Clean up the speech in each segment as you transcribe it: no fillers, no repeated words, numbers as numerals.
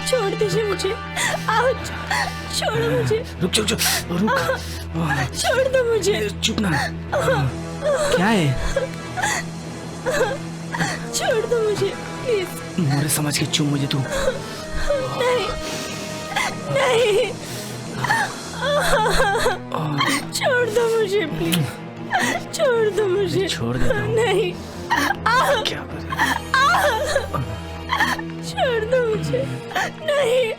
छोड़ दीजिए मुझे। आउच, छोड़ो मुझे। रुक रुक रुक। छोड़ दो मुझे। चुप ना। क्या है? छोड़ दो मुझे प्लीज। मोरे समझ के चुप मुझे तू। नहीं नहीं, छोड़ दो मुझे प्लीज, छोड़ दो मुझे। छोड़ दे। नहीं, क्या करे? छोड़ दो मुझे। नहीं,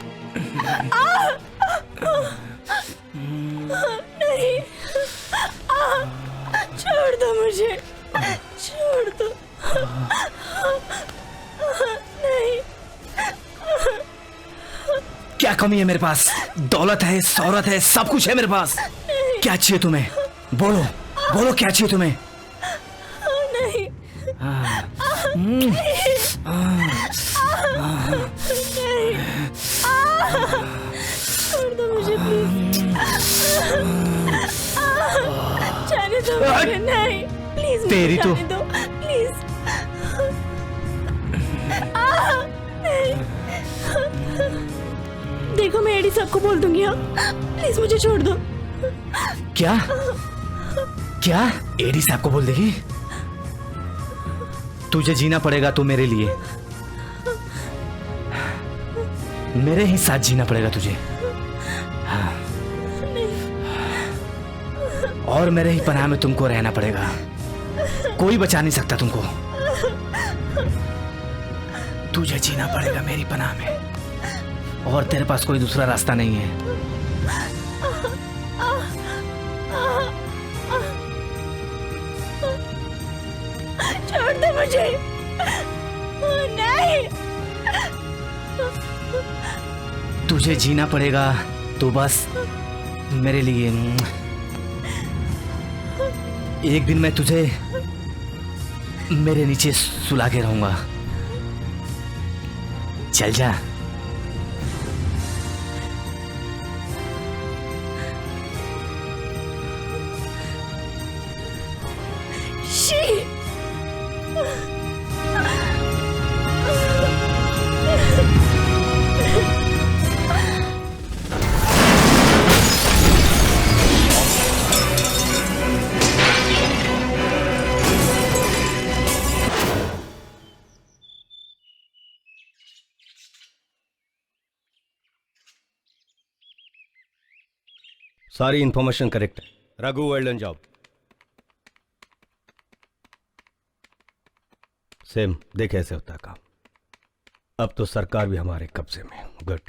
नहीं, छोड़ दो मुझे, छोड़ दो। नहीं। क्या कमी है मेरे पास? दौलत है, शौहरत है, सब कुछ है मेरे पास। क्या चाहिए तुम्हें? बोलो बोलो, क्या चाहिए तुम्हें? नहीं। नहीं। छोड़ दो मुझे प्लीज। जाने दो मुझे। नहीं प्लीज, मुझे तेरी तो- जाने दो प्लीज। नहीं। देखो मैं एडी सबको बोल दूंगी। हाँ प्लीज मुझे छोड़ दो। क्या क्या एडी साहब को बोल देगी? तुझे जीना पड़ेगा तो मेरे लिए, मेरे ही साथ जीना पड़ेगा तुझे। हाँ। और मेरे ही पनाह में तुमको रहना पड़ेगा। कोई बचा नहीं सकता तुमको। तुझे जीना पड़ेगा मेरी पनाह में, और तेरे पास कोई दूसरा रास्ता नहीं है। छोड़ दो मुझे। नहीं। तुझे जीना पड़ेगा तो बस मेरे लिए। एक दिन मैं तुझे मेरे नीचे सुला के रहूंगा। चल जा। शी। सारी इंफॉर्मेशन करेक्ट है। Raghu, well done job. Same, देख ऐसे होता है काम। अब तो सरकार भी हमारे कब्जे में। गुड।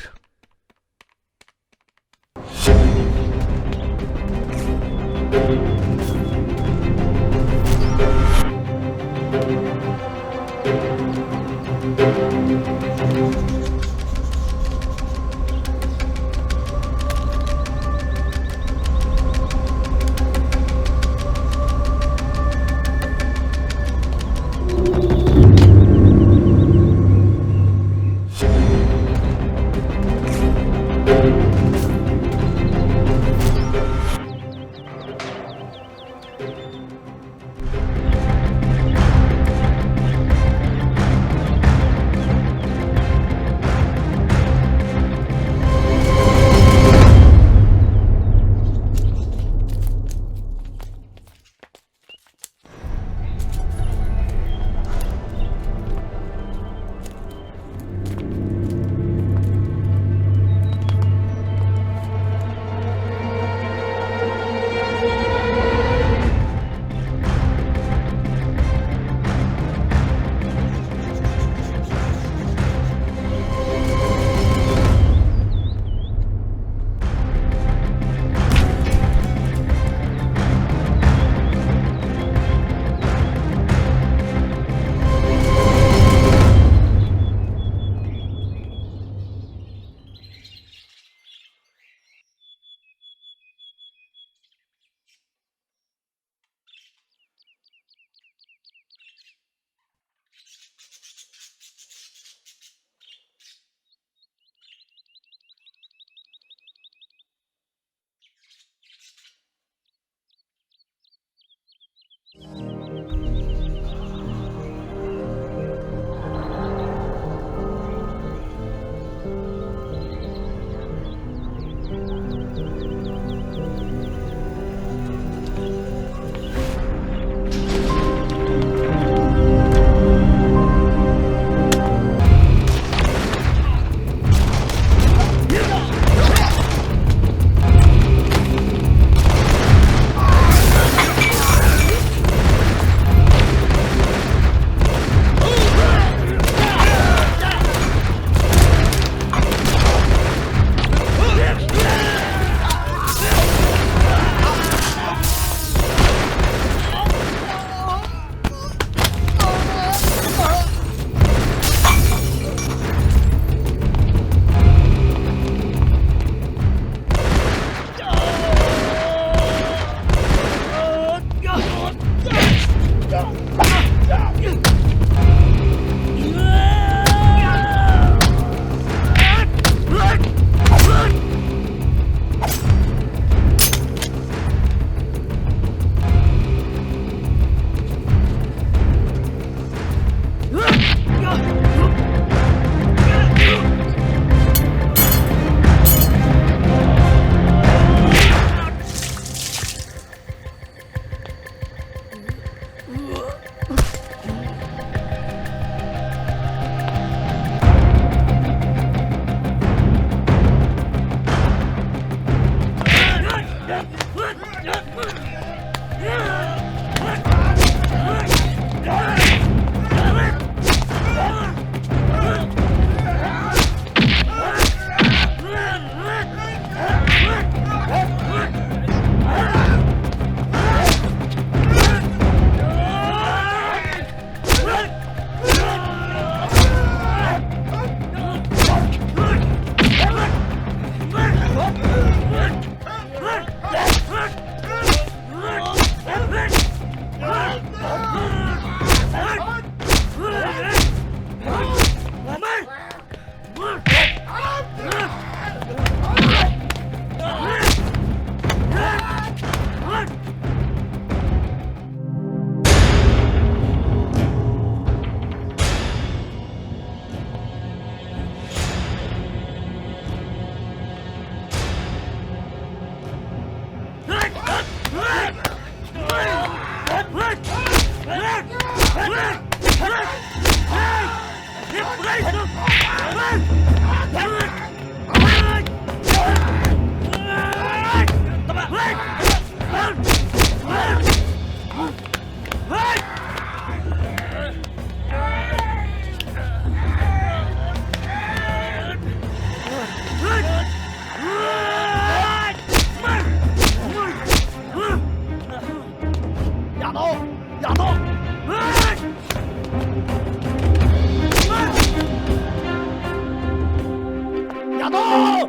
यादव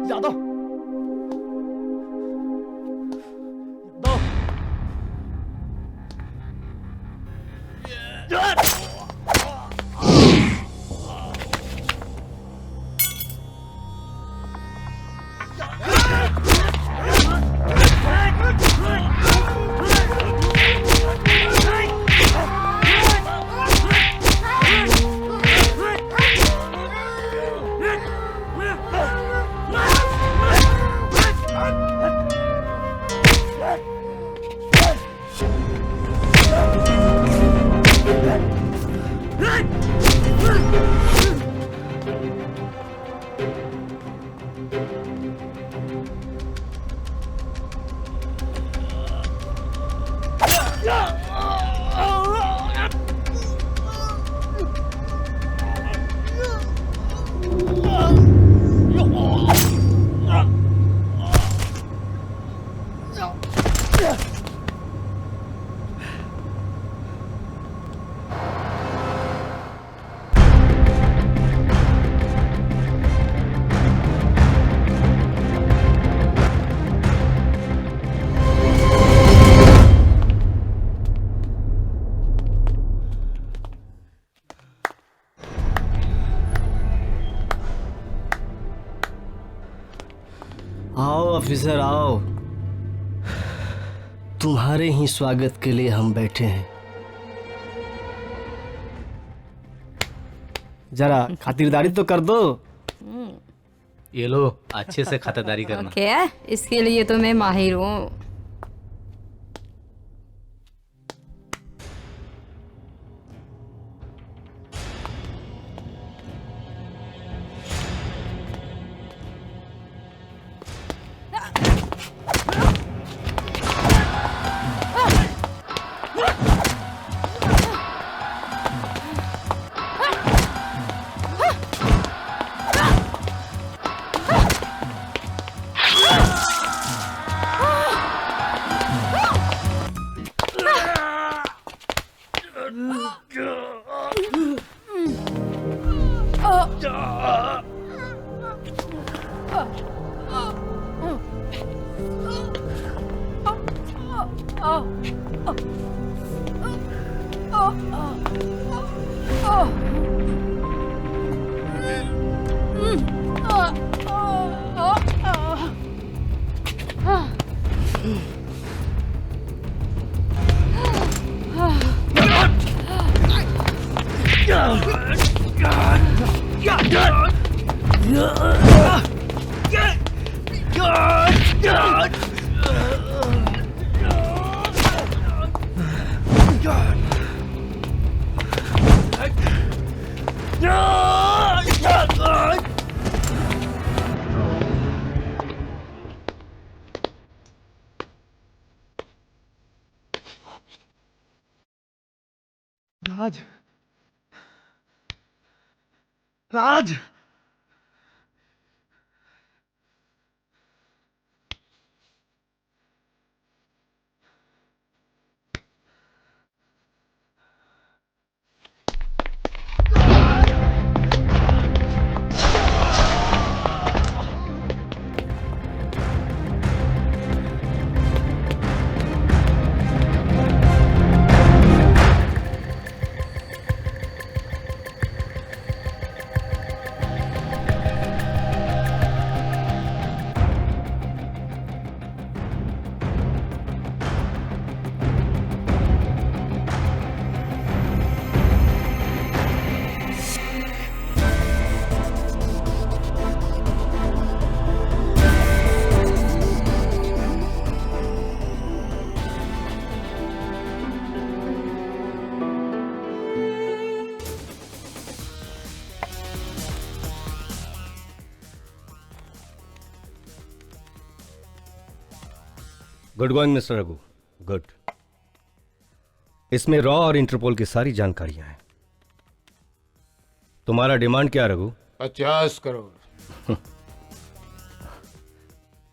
यादव आओ ऑफिसर आओ, तुम्हारे ही स्वागत के लिए हम बैठे हैं। जरा खातिरदारी तो कर दो। ये लो, अच्छे से खातिरदारी करना। ओके, इसके लिए तो मैं माहिर हूँ। Raj, Raj, good going mister Raghu, good. इसमें रॉ और इंटरपोल की सारी जानकारियां हैं। तुम्हारा डिमांड क्या Raghu? 50 crore.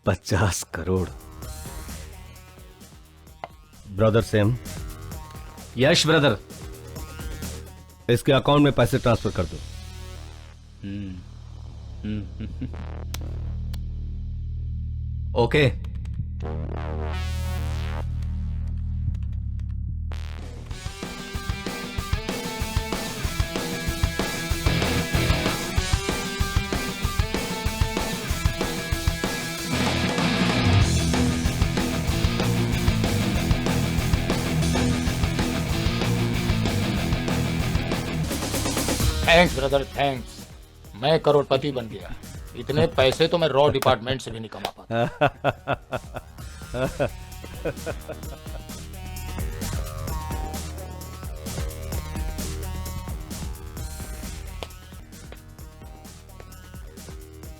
50 crore. Brother same. Yes brother, इसके अकाउंट में पैसे ट्रांसफर कर दो। ओके। Thanks brother thanks. मैं करोड़पति बन गया। इतने पैसे तो मैं रॉ डिपार्टमेंट से भी नहीं कमा पाता।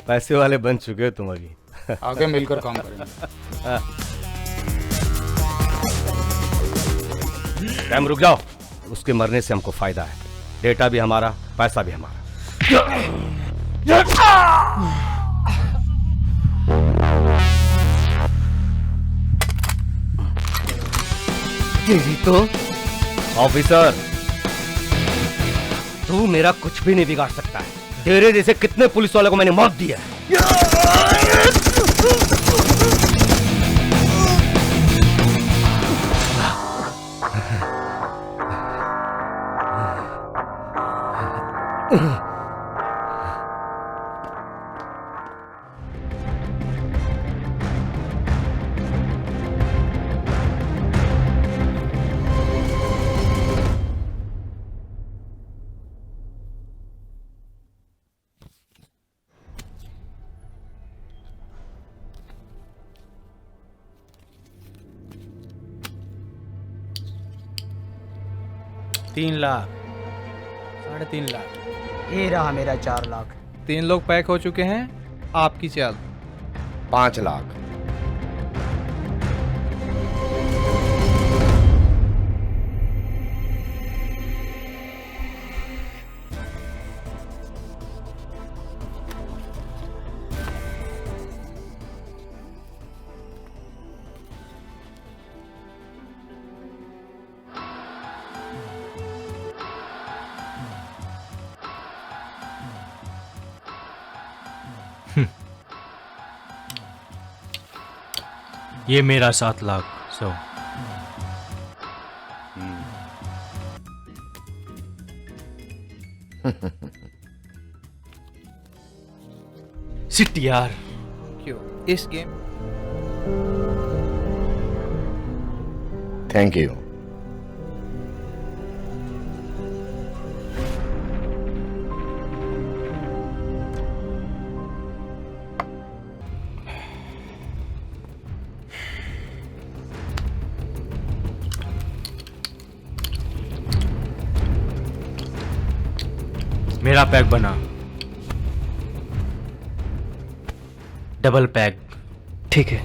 पैसे वाले बन चुके हो तुम अभी। आगे मिलकर काम करेंगे। टाइम रुक जाओ। उसके मरने से हमको फायदा है। डेटा भी हमारा, पैसा भी हमारा। तेरी तो ऑफिसर, तू मेरा कुछ भी नहीं बिगाड़ सकता है। तेरे जैसे कितने पुलिस वालों को मैंने मौत दी है। तीन लाख, 3.5 लाख। ये रहा मेरा 4 लाख। 3 लोग पैक हो चुके हैं। आपकी चाल 5 लाख। ये मेरा 7 लाख। सो सिट यार। क्यों इस गेम? Thank you. मेरा पैक बना। Double pack. ठीक है।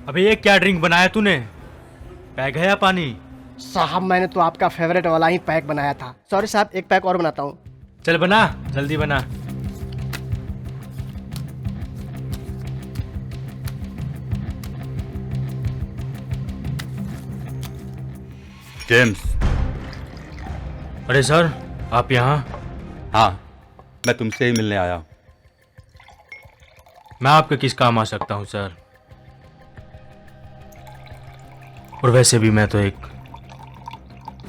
अबे ये क्या ड्रिंक बनाया तूने? पैक है या पानी? साहब मैंने तो आपका फेवरेट वाला ही पैक बनाया था। सॉरी साहब, एक पैक और बनाता हूँ। चल बना, जल्दी बना। जेम्स। अरे सर, आप यहाँ? हाँ, मैं तुमसे ही मिलने आया हूँ। मैं आपके किस काम आ सकता हूँ सर? और वैसे भी मैं तो एक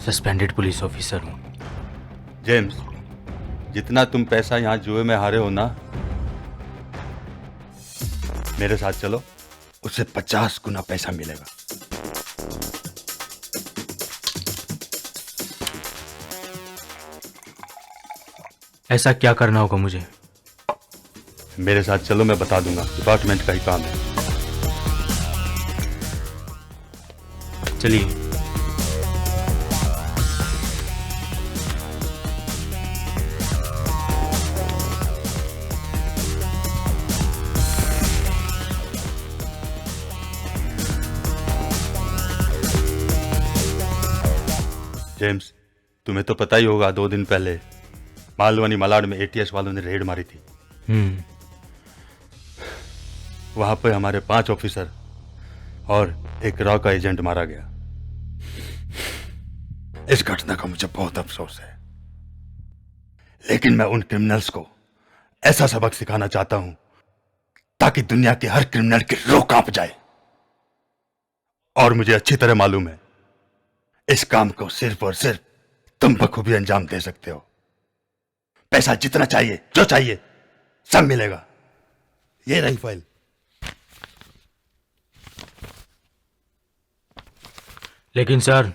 सस्पेंडेड पुलिस ऑफिसर हूँ। जेम्स, जितना तुम पैसा यहाँ जुए में हारे हो ना, मेरे साथ चलो, उससे 50 गुना पैसा मिलेगा। ऐसा क्या करना होगा मुझे? मेरे साथ चलो, मैं बता दूंगा। डिपार्टमेंट का ही काम है। चलिए। जेम्स, तुम्हें तो पता ही होगा 2 दिन पहले मालवनी मलाड में एटीएस वालों ने रेड मारी थी। वहां पे हमारे 5 ऑफिसर और एक रॉ का एजेंट मारा गया। इस घटना का मुझे बहुत अफसोस है, लेकिन मैं उन क्रिमिनल्स को ऐसा सबक सिखाना चाहता हूं ताकि दुनिया के हर क्रिमिनल की रूह कांप जाए। और मुझे अच्छी तरह मालूम है इस काम को सिर्फ और सिर्फ तुम बखूबी अंजाम दे सकते हो। पैसा जितना चाहिए, जो चाहिए, सब मिलेगा। ये रही फाइल। लेकिन सर,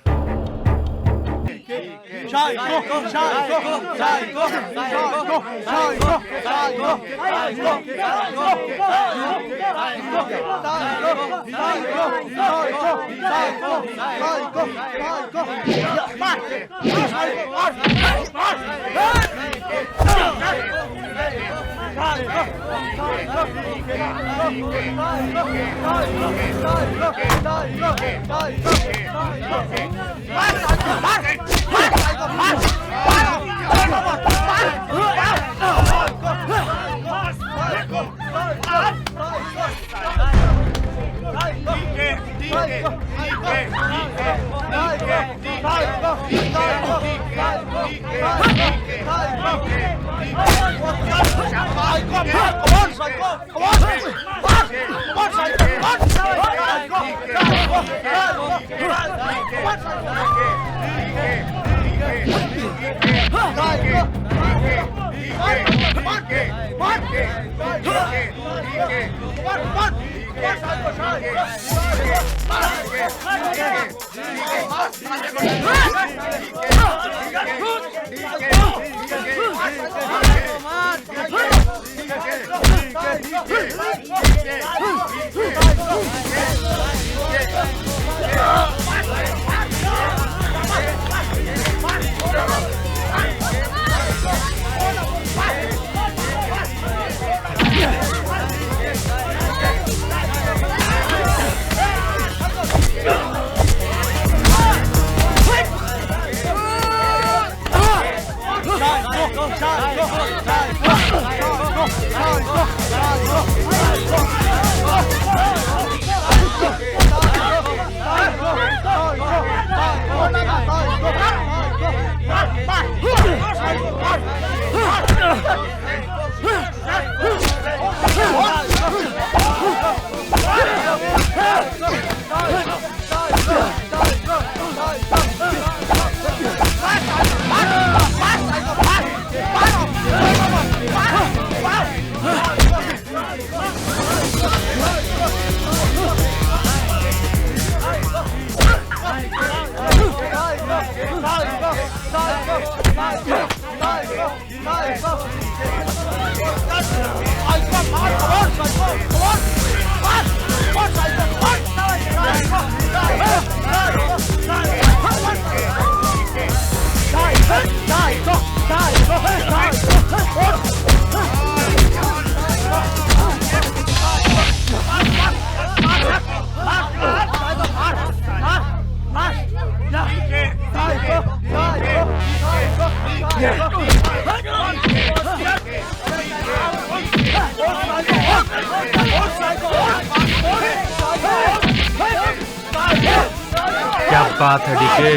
क्या बात है डीके,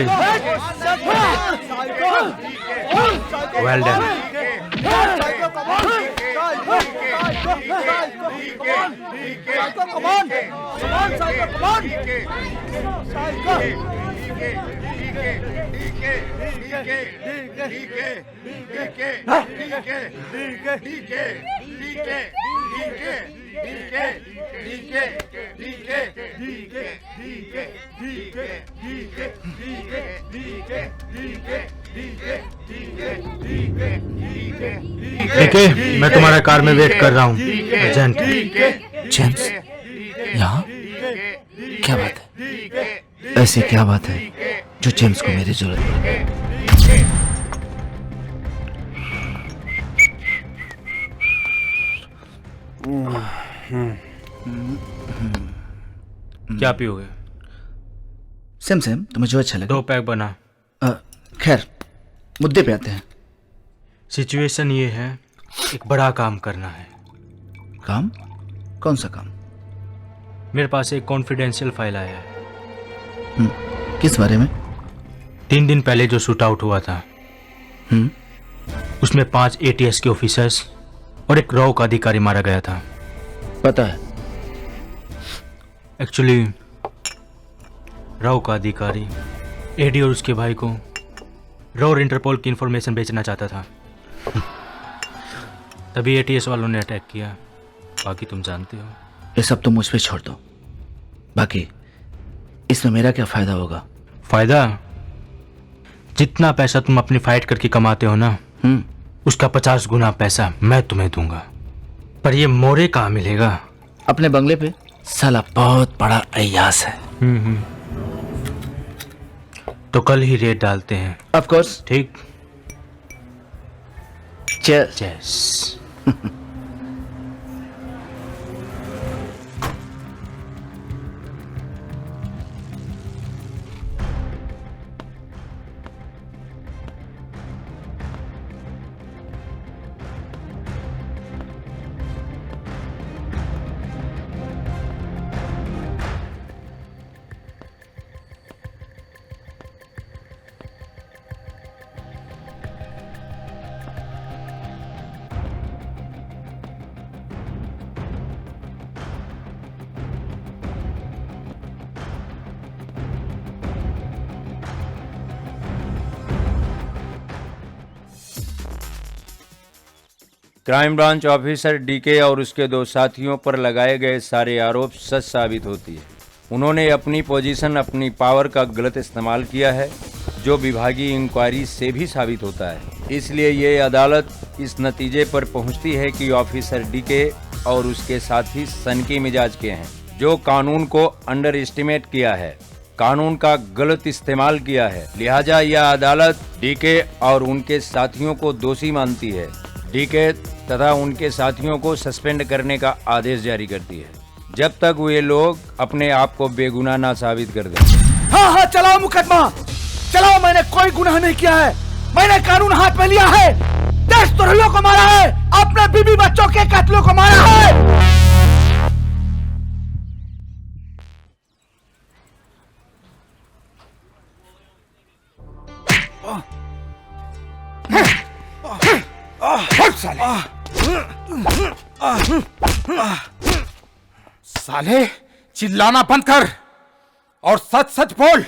वेल डन। डीके, मैं तुम्हारा कार में वेट कर रहा हूँ। एजेंट जेम्स, यहाँ क्या बात है? ऐसी क्या बात है जो जेम्स को मेरी जरूरत है? क्या पियोगे? सेम सेम, तुम्हें जो अच्छा लगे। 2 पैक बना। खैर, मुद्दे पे आते हैं। सिचुएशन ये है, एक बड़ा काम करना है। काम? कौन सा काम? मेरे पास एक कॉन्फिडेंशियल फाइल आया है। किस बारे में? 3 दिन पहले जो शूट आउट हुआ था, उसमें 5 ATS के ऑफिसर्स और एक रॉ का अधिकारी मारा गया था। पता है। एक्चुअली रॉ का अधिकारी एडी और उसके भाई को रॉ और इंटरपोल की इंफॉर्मेशन बेचना चाहता था। तभी ATS वालों ने अटैक किया। बाकी तुम जानते हो। ये सब तो मुझ पे छोड़ दो। बाकी इसमें मेरा क्या फायदा होगा? फायदा? जितना पैसा तुम अपनी फाइट करके कमाते हो ना, उसका 50 गुना पैसा मैं तुम्हें दूंगा। पर ये मोरे कहाँ मिलेगा? अपने बंगले पे। साला बहुत बड़ा अय्यास है। तो कल ही रेड डालते हैं। Of course. ठीक। Chase. Crime branch officer DK और उसके 2 साथियों पर लगाए गए सारे आरोप सच साबित होती है। उन्होंने अपनी पोजीशन, अपनी पावर का गलत इस्तेमाल किया है, जो विभागीय इंक्वायरी से भी साबित होता है। इसलिए ये अदालत इस नतीजे पर पहुंचती है कि ऑफिसर डीके और उसके साथी सनकी मिजाज के हैं, जो कानून को अंडर एस्टिमेट किया है, कानून का गलत इस्तेमाल किया है। लिहाजा यह अदालत डीके और उनके साथियों को दोषी मानती है। डीके तथा उनके साथियों को सस्पेंड करने का आदेश जारी करती है, जब तक वे लोग अपने आप को बेगुनाह ना साबित कर दें। हाँ, चलाओ मुकदमा, चलाओ। मैंने कोई गुनाह नहीं किया है। मैंने कानून हाथ में लिया है। देशद्रोहियों को मारा है, अपने बीबी बच्चों के कातिलों को मारा है। साले, चिल्लाना बंद कर और सच सच बोल,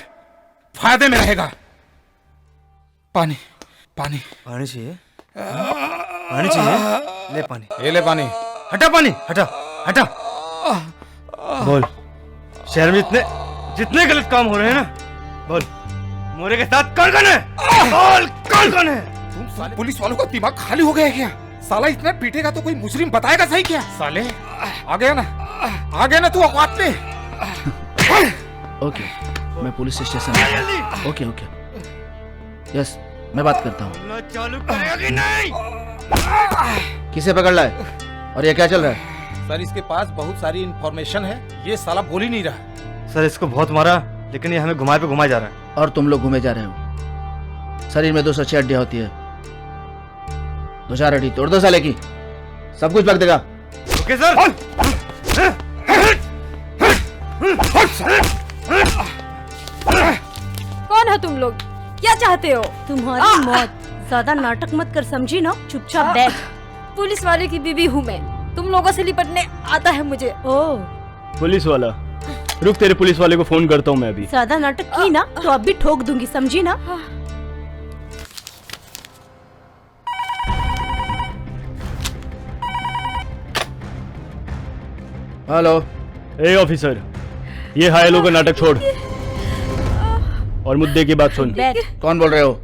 फायदे में रहेगा। पानी पानी पानी चाहिए? पानी चाहिए? ले पानी। ये ले पानी। हटा पानी, हटा हटा। बोल, शहर में जितने गलत काम हो रहे हैं ना, बोल, मोरे के साथ कौन कौन है? बोल, कौन कौन है? तुम साले पुलिस वालों का दिमाग खाली हो गया है क्या? साला इतना पीटेगा तो कोई मुजरिम बताएगा सही क्या? साले आ गया ना तू औकात में। ओके, मैं पुलिस स्टेशन आया। ओके। यस, मैं बात करता हूँ। चालू करेगा कि नहीं? किसे पकड़ ला है और ये क्या चल रहा है? सर, इसके पास बहुत सारी इंफॉर्मेशन है, ये साला बोल ही नहीं रहा। सर, इसको बहुत मारा, लेकिन ये हमें घुमाए पे घुमाया जा रहा है। और तुम लोग घूमे जा रहे हो। शरीर में 206 हड्डियां होती है। 2-4 हड्डी तोड़ दो साले की, सब कुछ बक देगा। Okay sir. कौन हो तुम लोग? क्या चाहते हो? तुम्हारी मौत। ज्यादा नाटक मत कर, समझी ना? चुपचाप बैठ। पुलिस वाले की बीवी हूँ मैं, तुम लोगों से निपटने आता है मुझे। ओह, पुलिस वाला? रुक, तेरे पुलिस वाले को फोन करता हूँ मैं अभी। ज्यादा नाटक की ना तो अब भी ठोक दूंगी, समझी ना? हेलो। ए ऑफिसर, ये हायलों का नाटक छोड़ और मुद्दे की बात सुन। कौन बोल रहे हो?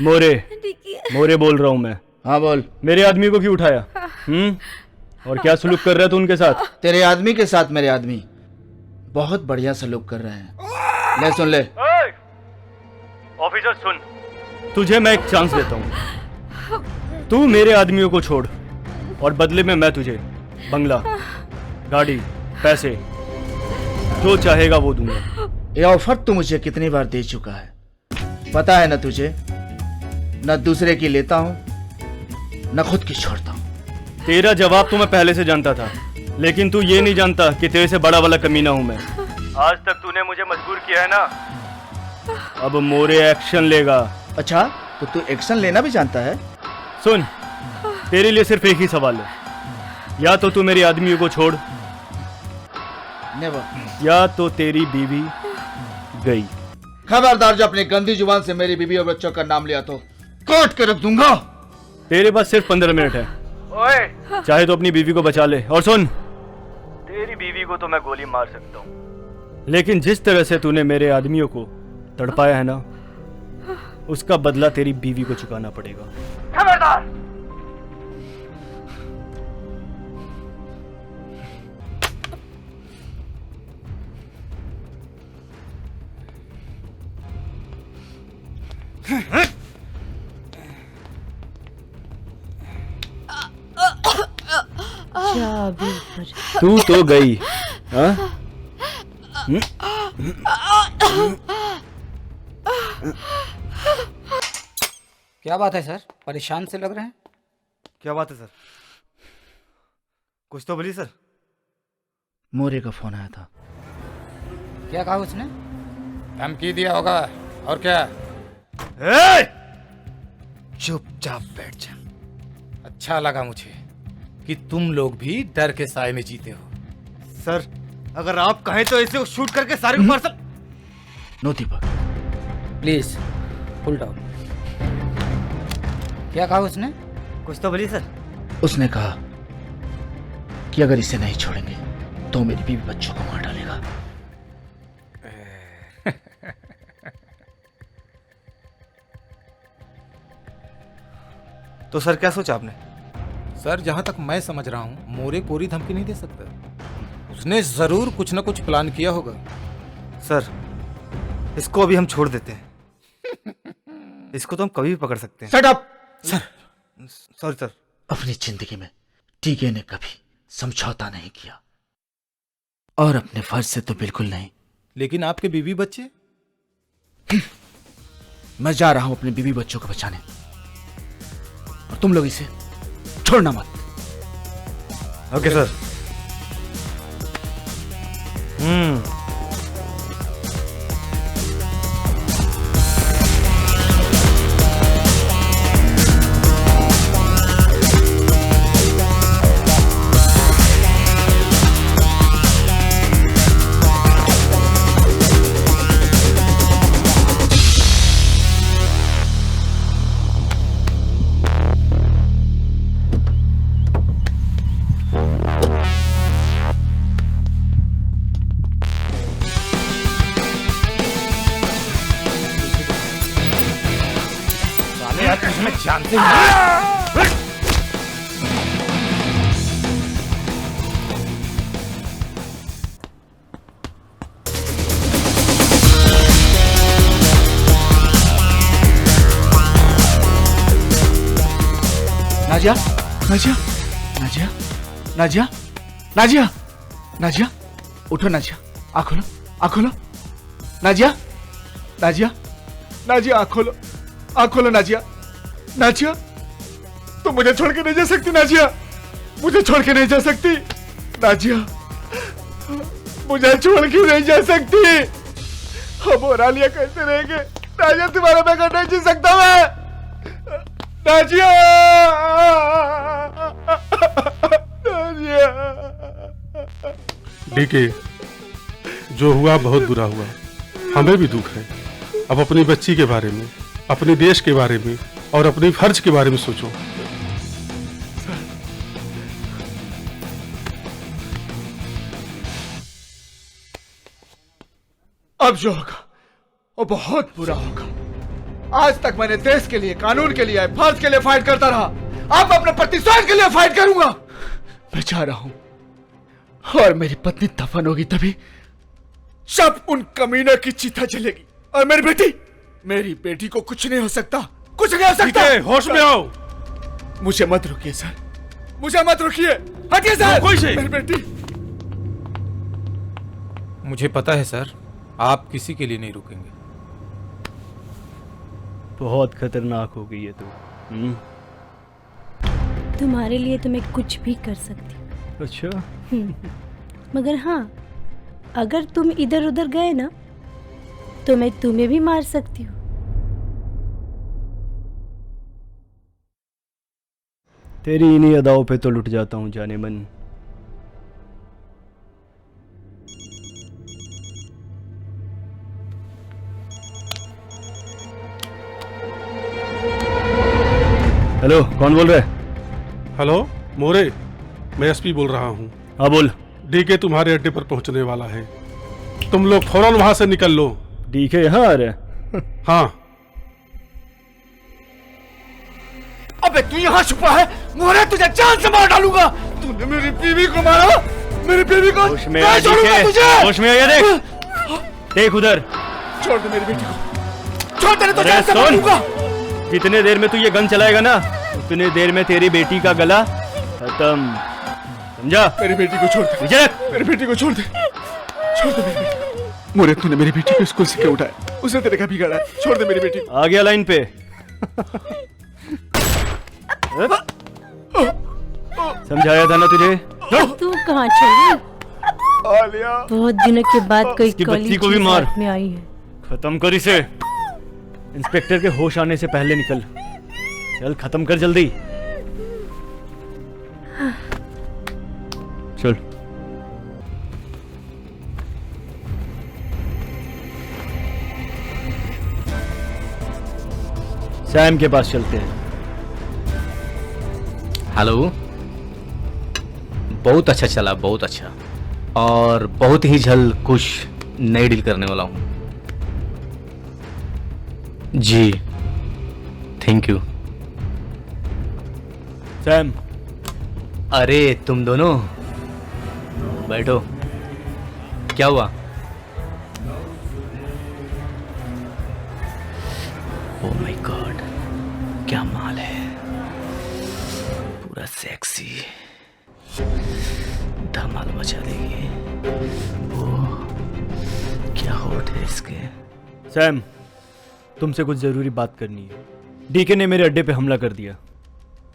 मोरे बोल रहा हूँ मैं। हाँ बोल। मेरे आदमी को क्यों उठाया? और क्या सलूक कर रहा है तू उनके साथ? तेरे आदमी के साथ मेरे आदमी बहुत बढ़िया सलूक कर रहे हैं। ले सुन ले। ऑफिसर सुन, तुझे मैं एक चांस देता हूँ। तू मेरे आदमियों को छोड़ और बदले में मैं तुझे बंगला, गाड़ी, पैसे जो चाहेगा वो दूंगा। ये ऑफर तू मुझे कितनी बार दे चुका है, पता है ना तुझे? न दूसरे की लेता हूँ न खुद की छोड़ता हूँ। तेरा जवाब तो मैं पहले से जानता था, लेकिन तू ये नहीं जानता कि तेरे से बड़ा वाला कमीना हूं मैं। आज तक तूने मुझे मजबूर किया है ना, अब मोरे एक्शन लेगा। अच्छा, तो तू एक्शन लेना भी जानता है? सुन, तेरे लिए सिर्फ एक ही सवाल है, या तो तू मेरे आदमियों को छोड़, नेवर। या तो तेरी बीवी गई। खबरदार, जो अपनी गंदी जुबान से मेरी बीवी और बच्चों का नाम लिया तो काट के रख दूंगा। तेरे पास सिर्फ 15 मिनट है। ओए, चाहे तो अपनी बीवी को बचा ले। और सुन, तेरी बीवी को तो मैं गोली मार सकता हूँ, लेकिन जिस तरह से तूने मेरे आदमियों को तड़पाया है ना, उसका बदला तेरी बीवी को चुकाना पड़ेगा। खबरदार। तू तो गई, हाँ? क्या बात है सर, परेशान से लग रहे हैं? क्या बात है सर? कुछ तो बोलिए सर। मोरे का फोन आया था। क्या कहा उसने? धमकी दिया होगा, और क्या? चुपचाप बैठ जा। अच्छा लगा मुझे कि तुम लोग भी डर के साए में जीते हो। सर, अगर आप कहें तो इसे शूट करके सारे ऊपर सब। No Deepak, please cool down. क्या कहा उसने? कुछ तो बोलिए सर। उसने कहा कि अगर इसे नहीं छोड़ेंगे तो मेरी बीवी बच्चों को मार डालेगा। तो सर क्या सोचा आपने? सर, जहां तक मैं समझ रहा हूं, मोरे कोरी धमकी नहीं दे सकता। उसने जरूर कुछ ना कुछ प्लान किया होगा। सर, इसको अभी हम छोड़ देते हैं। इसको तो हम कभी भी पकड़ सकते हैं। Shut up! Sir, sorry sir. अपनी जिंदगी में टीके ने कभी समझौता नहीं किया, और अपने फर्ज से तो बिल्कुल नहीं। लेकिन आपके बीवी बच्चे? मैं जा रहा हूं अपने बीवी बच्चों को बचाने, और तुम लोग इसे छोड़ना मत। Okay sir. जानते हैं? नाजिया, नाजिया, नाजिया, नाजिया, नाजिया, नाजिया, उठो नाजिया, आँख खोलो, आँख खोलो, नाजिया, नाजिया, नाजिया, आँख खोलो, आँख खोलो नाजिया, नाजिया, तुम मुझे छोड़ के नहीं जा सकती नाजिया, मुझे छोड़ के नहीं जा सकती नाजिया, मुझे छोड़ के नहीं जा सकती। अब और आलिया कैसे रहेंगे नाजिया? तुम्हारा बगैर नहीं जी सकता मैं नाजिया, नाजिया। डीके, जो हुआ बहुत बुरा हुआ, हमें भी दुख है। अब अपनी बच्ची के बारे में, अपने देश के बारे में और अपने फर्ज के बारे में सोचो। अब जो होगा वो बहुत बुरा होगा। आज तक मैंने देश के लिए, कानून के लिए, फर्ज के लिए फाइट करता रहा। अब अपने पति स्वार्थ के लिए फाइट करूंगा। मैं जा रहा हूं, और मेरी पत्नी दफन होगी तभी सब उन कमीनों की चिता जलेगी। और मेरी बेटी को कुछ नहीं हो सकता, कुछ नहीं हो सकता। होश में आओ। मुझे मत रोकिए सर, मुझे मत रोकिए, हटिए सर। कोई से? मेरी बेटी। मुझे पता है सर, आप किसी के लिए नहीं रुकेंगे। बहुत खतरनाक हो गई है तू। तुम्हारे लिए तो मैं कुछ भी कर सकती हूँ। अच्छा। मगर हाँ, अगर तुम इधर उधर गए ना तो मैं तुम्हें भी मार सकती हूँ। तेरी इन्हीं अदाओं पे तो लुट जाता हूँ जाने मन। हेलो, कौन बोल रहा है? हेलो मोरे, मैं एसपी बोल रहा हूँ। हाँ बोल। डीके तुम्हारे अड्डे पर पहुंचने वाला है, तुम लोग फौरन वहां से निकल लो। डीके यहाँ आ रहे हैं? हाँ। अबे तू यहाँ छुपा है? मोरे तुझे जान से मार डालूंगा। तूने मेरी बीवी को मारा, मेरी बीवी को होश में आ तुझे। होश में आ, ये देख। देख उधर। छोड़ दे मेरी बेटी को, छोड़ दे तो जान से मार दूंगा। जितने देर में तू ये गन चलाएगा ना, उतने देर में तेरी बेटी का गला खत्म, समझा? मेरी बेटी को छोड़ दे। मेरी बेटी को छोड़ दे, छोड़ दे मेरी बेटी को। मोरे तूने मेरी बेटी को स्कूल से क्यों उठाया? उसे तेरे का बिगाड़ा है, छोड़ दे मेरी बेटी को। आ गया लाइन पे। समझाया था ना तुझे। तू कहाँ चली? आलिया। बहुत दिनों के बाद कोई बच्ची को भी मार में आई है। खत्म कर इसे। इंस्पेक्टर के होश आने से पहले निकल। चल खत्म कर जल्दी। चल। सैम के पास चलते हैं। हेलो। बहुत अच्छा चला, बहुत अच्छा, और बहुत ही जल्द कुछ नई डील करने वाला हूं। जी थैंक यू। सैम। अरे तुम दोनों बैठो। क्या हुआ? ओह माय गॉड, क्या माल है, पूरा सेक्सी, धमाल मचा देगी। वो क्या होठ है इसके। सैम, तुमसे कुछ जरूरी बात करनी है। डीके ने मेरे अड्डे पे हमला कर दिया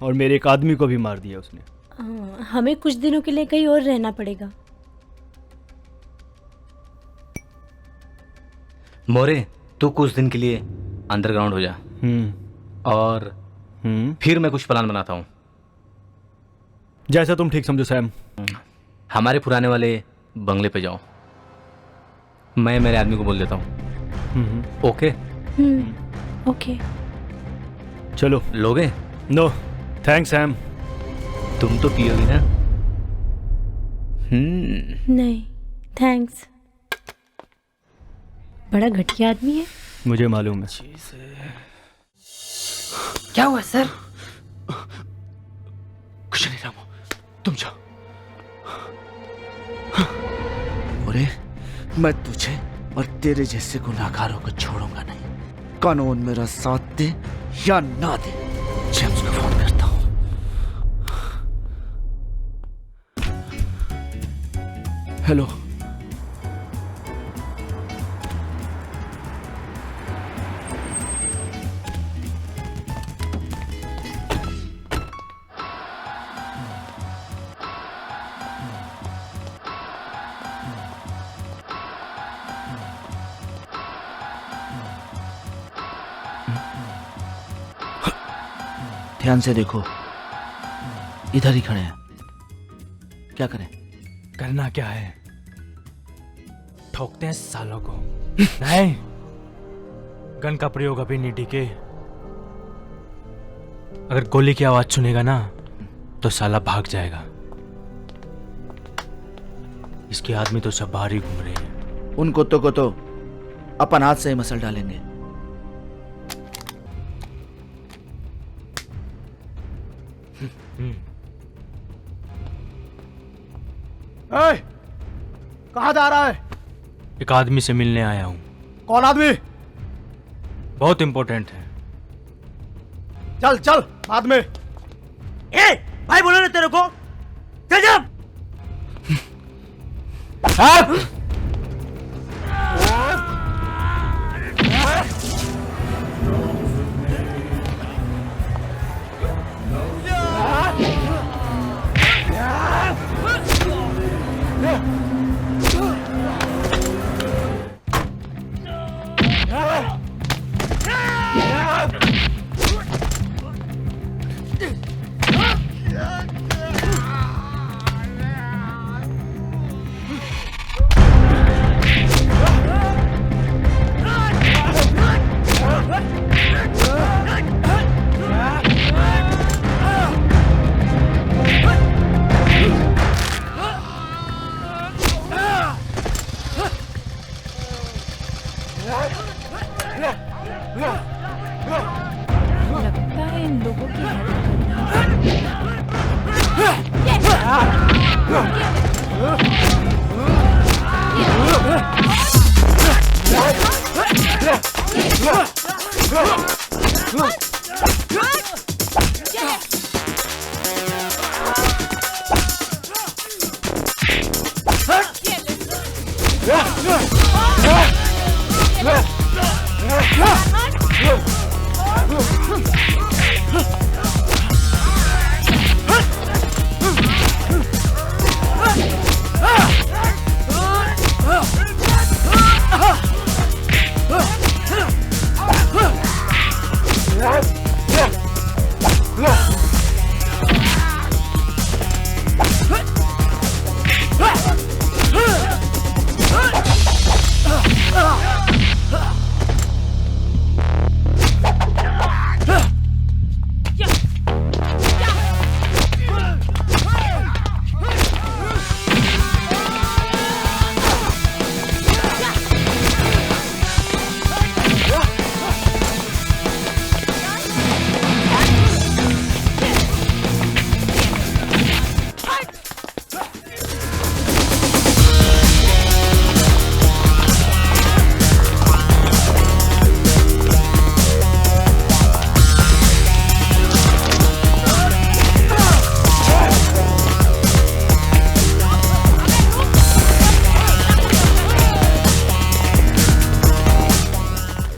और मेरे एक आदमी को भी मार दिया उसने। हमें कुछ दिनों के लिए कहीं और रहना पड़ेगा। मोरे, तू कुछ दिन के लिए अंडरग्राउंड हो जा। और फिर मैं कुछ प्लान बनाता हूँ। जैसा तुम ठीक समझो सैम। हमारे पुराने वाले बंगले पे जाओ, मैं मेरे आदमी को बोल देता हूँ। ओके? ओके। चलो। लोगे? No thanks Sam. तुम तो पियोगी ना? नहीं थैंक्स। बड़ा घटिया आदमी है। मुझे मालूम है। क्या हुआ सर? कुछ नहीं रामू, तुम जाओ। अरे मैं तुझे और तेरे जैसे गुनाहगारों को छोड़ूंगा नहीं। कानून मेरा साथ दे या ना दे। जेम्स को फोन करता हूँ। हेलो। ध्यान से देखो, इधर ही खड़े हैं। क्या करें? करना क्या है? ठोकते हैं सालों को। नहीं, गन का प्रयोग अभी नहीं डीके। अगर गोली की आवाज सुनेगा ना तो साला भाग जाएगा। इसके आदमी तो सब बाहर ही घूम रहे हैं। उन कुत्तों को तो अपन हाथ से ही मसल डालेंगे। कहाँ जा रहा है? एक आदमी से मिलने आया हूं। कौन आदमी? बहुत इंपॉर्टेंट है। चल चल बाद में। ए, भाई बोलो ना तेरे को। चल जा।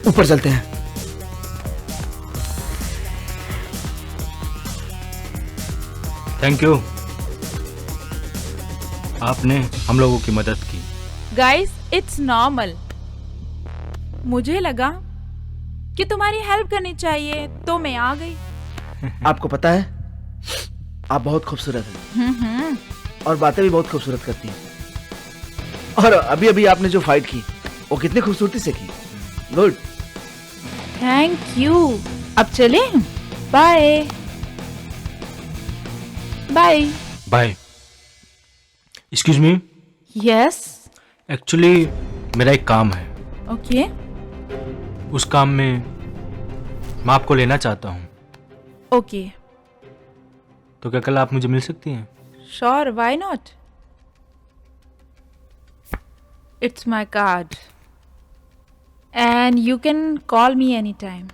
ऊपर चलते हैं। थैंक यू, आपने हम लोगों की मदद की। Guys, it's normal. मुझे लगा कि तुम्हारी हेल्प करनी चाहिए तो मैं आ गई। आपको पता है, आप बहुत खूबसूरत हैं और बातें भी बहुत खूबसूरत करती हैं। और अभी अभी आपने जो फाइट की वो कितनी खूबसूरती से की। गुड। Thank you. अब चले, bye bye. Bye. Excuse me. Yes. Actually मेरा एक काम है। ओके। उस काम में मैं आपको लेना चाहता हूँ। ओके। तो क्या कल आप मुझे मिल सकती हैं? Sure, why not. It's my card and you can call me anytime.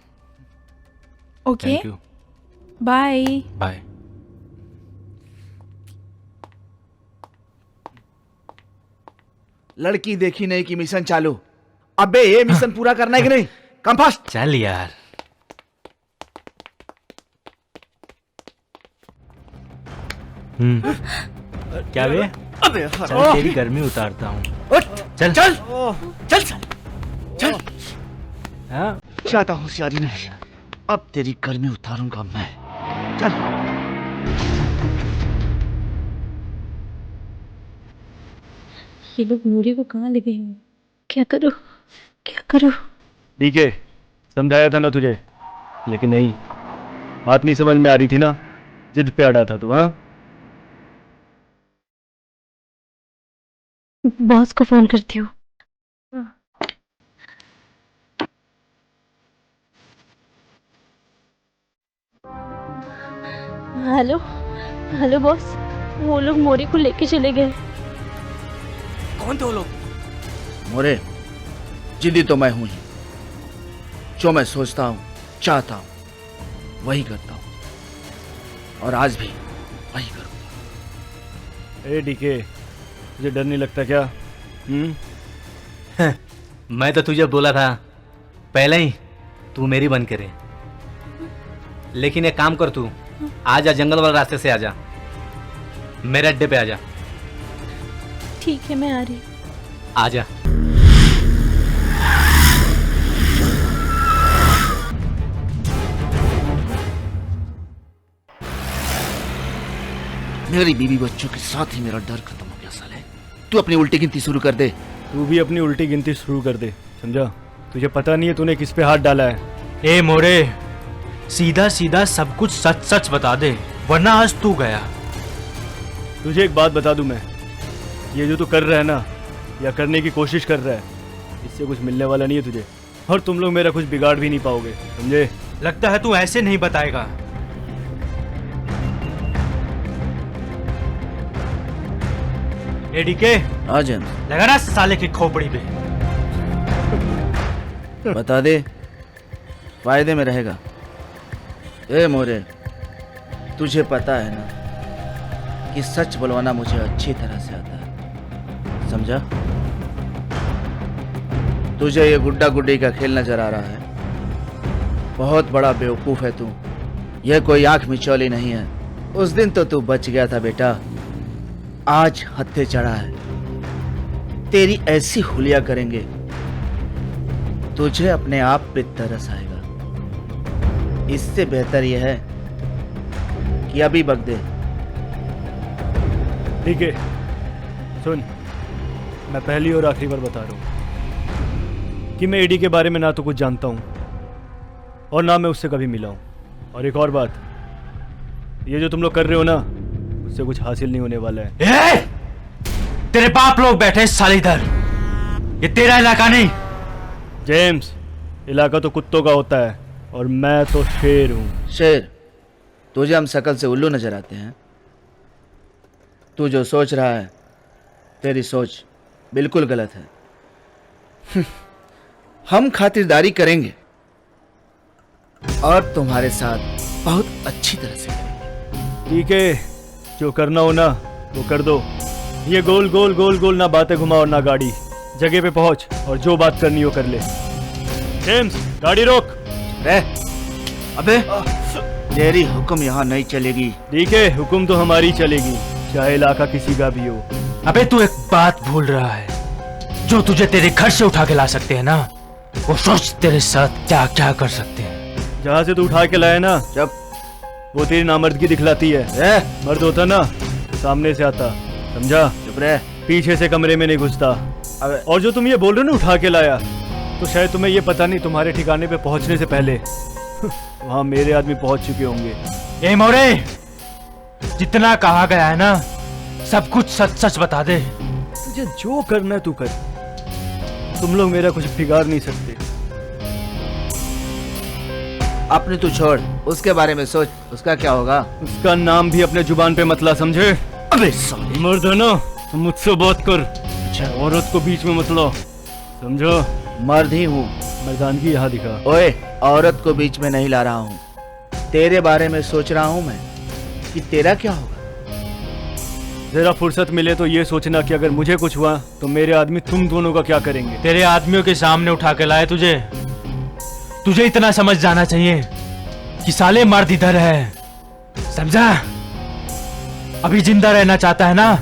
Okay? Thank you. Bye. Bye. लड़की देखी नहीं कि मिशन चालू। अबे ये मिशन पूरा करना है कि नहीं? Come fast. चल यार। क्या बे? अबे चल तेरी गर्मी उतारता हूँ। चल चल चल चल चल। हाँ? ज्यादा होशियारी नहीं, अब तेरी गर्मी उतारूंगा मैं। चल। ये लोग नूरी को कहाँ ले गए हैं? क्या करूं, क्या करूं? ठीक है, समझाया था ना तुझे, लेकिन नहीं, बात नहीं समझ में आ रही थी ना, जिद पे अड़ा था तू। हाँ, बॉस को फोन करती हूँ। हेलो हेलो बॉस, वो लोग मोरी को लेके चले गए। कौन थे वो लोग? मोरे, जिद्दी तो मैं हूं ही। जो मैं सोचता हूं, चाहता हूं, वही करता हूं, और आज भी वही करूंगा। ए डीके, तुझे डर नहीं लगता क्या? मैं तो तुझे बोला था पहले ही तू मेरी बन के रहे। लेकिन एक काम कर, तू आजा, जंगल वाले रास्ते से आजा, मेरे अड्डे पे आजा। ठीक है, मैं आ रही। आजा। मेरी बीवी बच्चों के साथ ही मेरा डर खत्म हो गया साले। तू अपनी उल्टी गिनती शुरू कर दे। तू भी अपनी उल्टी गिनती शुरू कर दे, समझा? तुझे पता नहीं है तूने किस पे हाथ डाला है। ए मोरे, सीधा सीधा सब कुछ सच सच बता दे, वरना आज तू गया। तुझे एक बात बता दूं मैं, ये जो तू कर रहा है ना, या करने की कोशिश कर रहा है, इससे कुछ मिलने वाला नहीं है तुझे, और तुम लोग मेरा कुछ बिगाड़ भी नहीं पाओगे, समझे? लगता है तू ऐसे नहीं बताएगा। एडीके, लगा ना साले की खोपड़ी पे। बता दे, फायदे में रहेगा। ए मोरे, तुझे पता है ना कि सच बुलवाना मुझे अच्छी तरह से आता है, समझा? तुझे ये गुड्डा गुड्डी का खेल नजर आ रहा है। बहुत बड़ा बेवकूफ है तू, यह कोई आंख मिचौली नहीं है। उस दिन तो तू बच गया था बेटा, आज हत्थे चढ़ा है। तेरी ऐसी हुलिया करेंगे, तुझे अपने आप पे तरस आएगा। इससे बेहतर यह है कि अभी बक दे। ठीक है, सुन, मैं पहली और आखिरी बार बता रहा हूँ कि मैं एडी के बारे में ना तो कुछ जानता हूँ और ना मैं उससे कभी मिला हूँ। और एक और बात, ये जो तुम लोग कर रहे हो ना, उससे कुछ हासिल नहीं होने वाला है। तेरे बाप लोग बैठे साले इधर, ये तेरा इलाका नहीं। जेम्स, इलाका तो कुत्तों का होता है और मैं तो शेर हूँ। शेर? तुझे हम शकल से उल्लू नजर आते हैं? तू जो सोच रहा है, तेरी सोच बिल्कुल गलत है। हम खातिरदारी करेंगे और तुम्हारे साथ बहुत अच्छी तरह से करेंगे। ठीक है, जो करना हो ना वो कर दो। ये गोल गोल गोल गोल ना बातें घुमाओ ना गाड़ी, जगह पे पहुंच और जो बात करनी हो कर ले। जेम्स, गाड़ी रोक। रे अबे तेरी हुक्म यहाँ नहीं चलेगी। ठीक है, हुक्म तो हमारी चलेगी, चाहे इलाका किसी का भी हो। अबे तू एक बात भूल रहा है, जो तुझे तेरे घर से उठा के ला सकते हैं ना, वो सोच तेरे साथ क्या क्या कर सकते हैं। जहाँ से तू उठा के लाया ना, जब वो तेरी नामर्दगी दिखलाती है। मर्द होता ना सामने से आता, समझा? चुप रह। पीछे से कमरे में नहीं घुसता। और जो तुम ये बोल रहे हो ना उठा के लाया, तो शायद तुम्हें ये पता नहीं तुम्हारे ठिकाने पे पहुंचने से पहले वहां मेरे आदमी पहुंच चुके होंगे। ए मोरे, जितना कहा गया है ना, सब कुछ सच सच बता दे। तुझे जो करना है तू कर, तुम लोग मेरा कुछ बिगाड़ नहीं सकते। अपने तू छोड़, उसके बारे में सोच, उसका क्या होगा? उसका नाम भी अपने जुबान पे मतला, समझे? अबे मर्द है ना, तुम मुझसे बात कर, औरत को बीच में मत ला, समझो? मर्द ही हूँ। मर्दानगी यहाँ दिखा। ओए, औरत को बीच में नहीं ला रहा हूँ, तेरे बारे में सोच रहा हूँ मैं कि तेरा क्या होगा। जरा फुर्सत मिले तो ये सोचना कि अगर मुझे कुछ हुआ तो मेरे आदमी तुम दोनों का क्या करेंगे। तेरे आदमियों के सामने उठा के लाए तुझे, तुझे इतना समझ जाना चाहिए कि साले मर्द इधर है, समझा? अभी जिंदा रहना चाहता है ना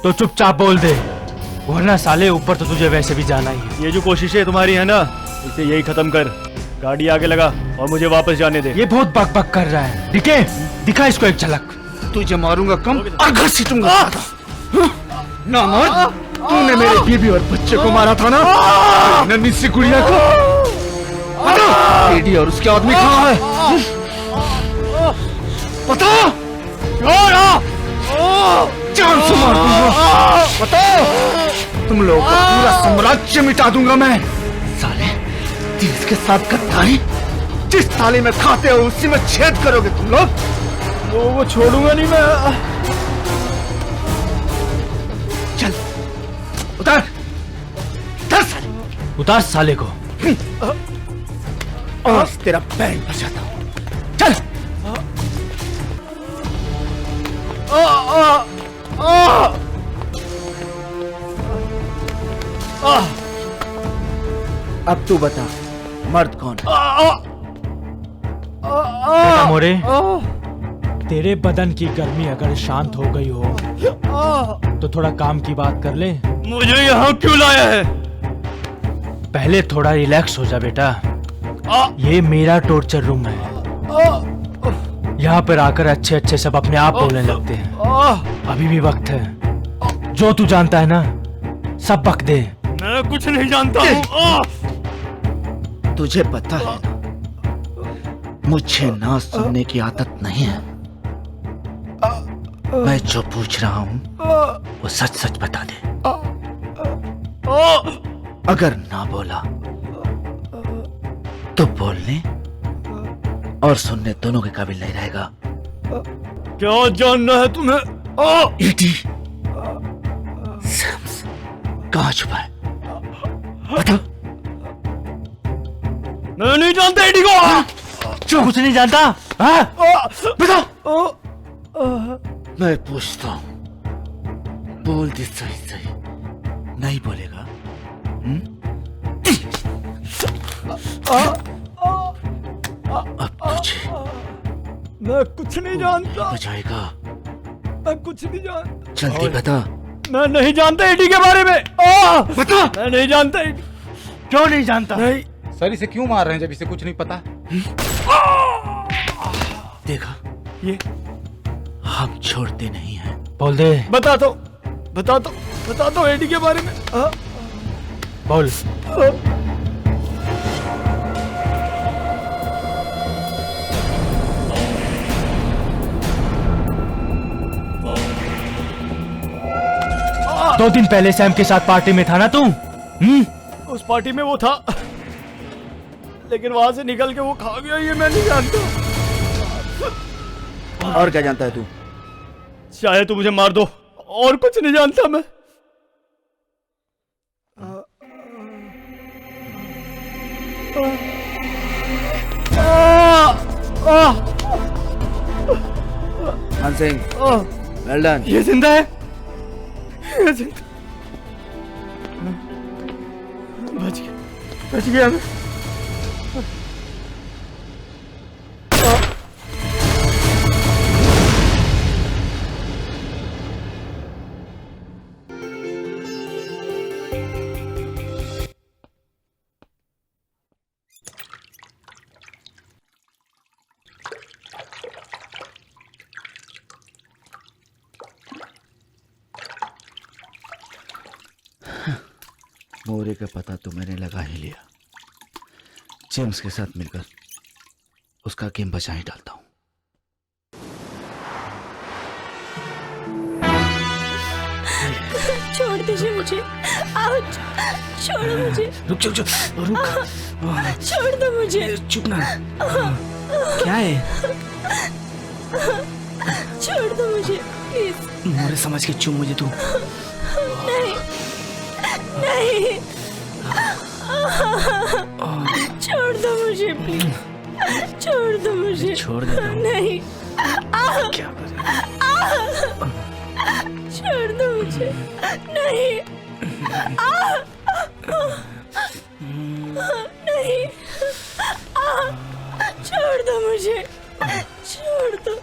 तो चुपचाप बोल दे, वरना साले ऊपर तो तुझे वैसे भी जाना ही है। ये जो कोशिशें तुम्हारी है ना, इसे यही खत्म कर, गाड़ी आगे लगा और मुझे वापस जाने दे। ये बहुत बक बक कर रहा है, दिखे दिखा इसको एक झलक। तुझे मारूंगा कम और घसीटूंगा। ना मर्द, तूने मेरे बीबी और बच्चे को मारा था ना, नन्ही सी गुड़िया को। लेडी और उसके आदमी कहाँ है? पता? जान से मार दूंगा। बताओ, तुम लोगों का पूरा साम्राज्य मिटा दूंगा मैं। साले, तीस के साथ गद्दारी, जिस थाली में खाते हो उसी में छेद करोगे तुम लोग। लोगों को छोड़ूंगा नहीं मैं। चल उतार, उतार साले, उतार साले को। और तेरा बैंड बजाता हूँ। चल। अब तू बता, मर्द कौन है? बेटा मोरे, तेरे बदन की गर्मी अगर शांत हो गई हो तो थोड़ा काम की बात कर ले। मुझे यहाँ क्यों लाया है? पहले थोड़ा रिलैक्स हो जा बेटा, ये मेरा टॉर्चर रूम है। यहाँ पर आकर अच्छे अच्छे सब अपने आप बोलने लगते हैं। अभी भी वक्त है, जो तू जानता है ना सब बक दे। मैं कुछ नहीं जानता हूँ। तुझे पता है ना, मुझे ना सुनने की आदत नहीं है। मैं जो पूछ रहा हूँ वो सच सच बता दे। अगर ना बोला तो बोलने और सुनने दोनों के काबिल नहीं रहेगा। क्या जानना है तुम्हें? ईटी सैम्स कहाँ छुपा है? बता। मैं नहीं जानता ईडी को। कुछ नहीं जानता? बता। मैं पूछता हूँ, बोल दे सही सही। नहीं बोलेगा? अब तुझे मैं कुछ नहीं जानता। बचाएगा? मैं कुछ नहीं जानता। जल्दी बता। मैं नहीं जानता ईडी के बारे में। बता। मैं नहीं जानता ईडी। क्यों नहीं जानता? नहीं। सर इसे क्यों मार रहे हैं जब इसे कुछ नहीं पता? देखा, ये हम छोड़ते नहीं हैं। बोल दे। बता दो ईडी के बारे में। बोल। दो दिन पहले सैम के साथ पार्टी में था ना तू? उस पार्टी में वो था, लेकिन वहां से निकल के वो खा गया, ये मैं नहीं जानता। और क्या जानता है तू? चाहे तू मुझे मार दो, और कुछ नहीं जानता मैं। मान सिंह, वेल डन। ये जिंदा है? ये जिंदा। बच गया मैं। मोरे का पता तो मैंने लगा ही लिया। जेम्स के साथ मिलकर उसका गेम बचा ही डालता हूँ। छोड़ दीजिए मुझे। आउच! छोड़ो मुझे। रुक रुक रुक। छोड़ दो मुझे। चुप ना। क्या है? छोड़ दो मुझे प्लीज। मोरे समझ के चुप मुझे तू। नहीं नहीं, छोड़ दो मुझे प्लीज। छोड़ दो मुझे। छोड़ देता हूँ। नहीं, क्या करें? छोड़ दो मुझे। नहीं, नहीं, छोड़ दो मुझे। छोड़ दो।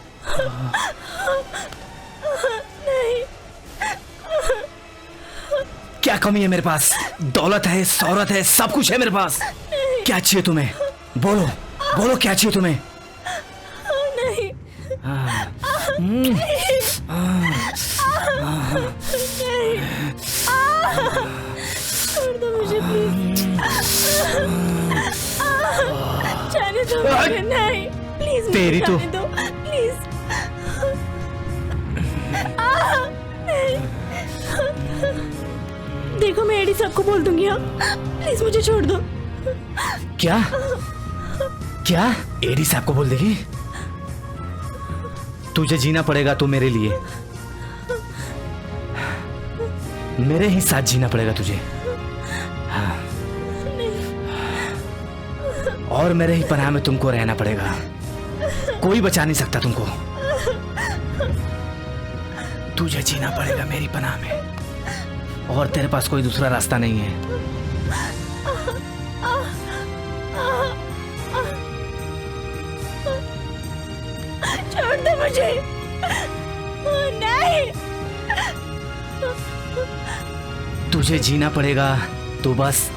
नहीं। क्या कमी है मेरे पास? दौलत है, शौहरत है, सब कुछ है मेरे पास। क्या चाहिए तुम्हें? बोलो बोलो, क्या चाहिए तुम्हें? नहीं। नहीं। छोड़ दो मुझे प्लीज। जाने दो मुझे। नहीं प्लीज, तेरी तो जाने दो प्लीज। नहीं, देखो मैं एडी सबको बोल दूंगी। हाँ प्लीज मुझे छोड़ दो। क्या क्या एडी साहब को बोल देगी? तुझे जीना पड़ेगा तो मेरे लिए, मेरे ही साथ जीना पड़ेगा तुझे। हाँ। और मेरे ही पनाह में तुमको रहना पड़ेगा। कोई बचा नहीं सकता तुमको। तुझे जीना पड़ेगा मेरी पनाह में, और तेरे पास कोई दूसरा रास्ता नहीं है। छोड़ दो मुझे। नहीं, तुझे जीना पड़ेगा तो बस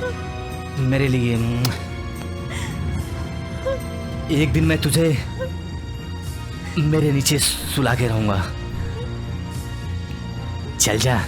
मेरे लिए। एक दिन मैं तुझे मेरे नीचे सुला के रहूंगा। चल जा।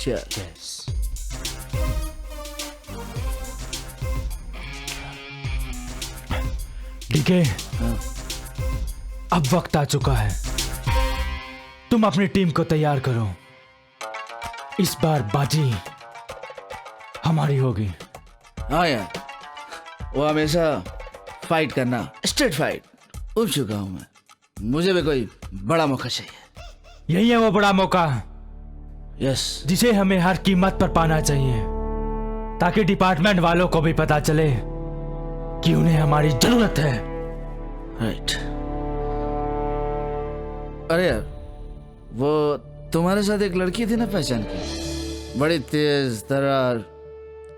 Yes. डीके, अब वक्त आ चुका है। तुम अपनी टीम को तैयार करो। इस बार बाजी हमारी होगी। हाँ यार, वो हमेशा फाइट करना, स्ट्रेट फाइट उठ चुका हूं मैं। मुझे भी कोई बड़ा मौका चाहिए। यही है वो बड़ा मौका। यस। जिसे हमें हर कीमत पर पाना चाहिए, ताकि डिपार्टमेंट वालों को भी पता चले कि उन्हें हमारी जरूरत है। राइट। अरे यार, वो तुम्हारे साथ एक लड़की थी ना पहचान की, बड़ी तेज तर्रार,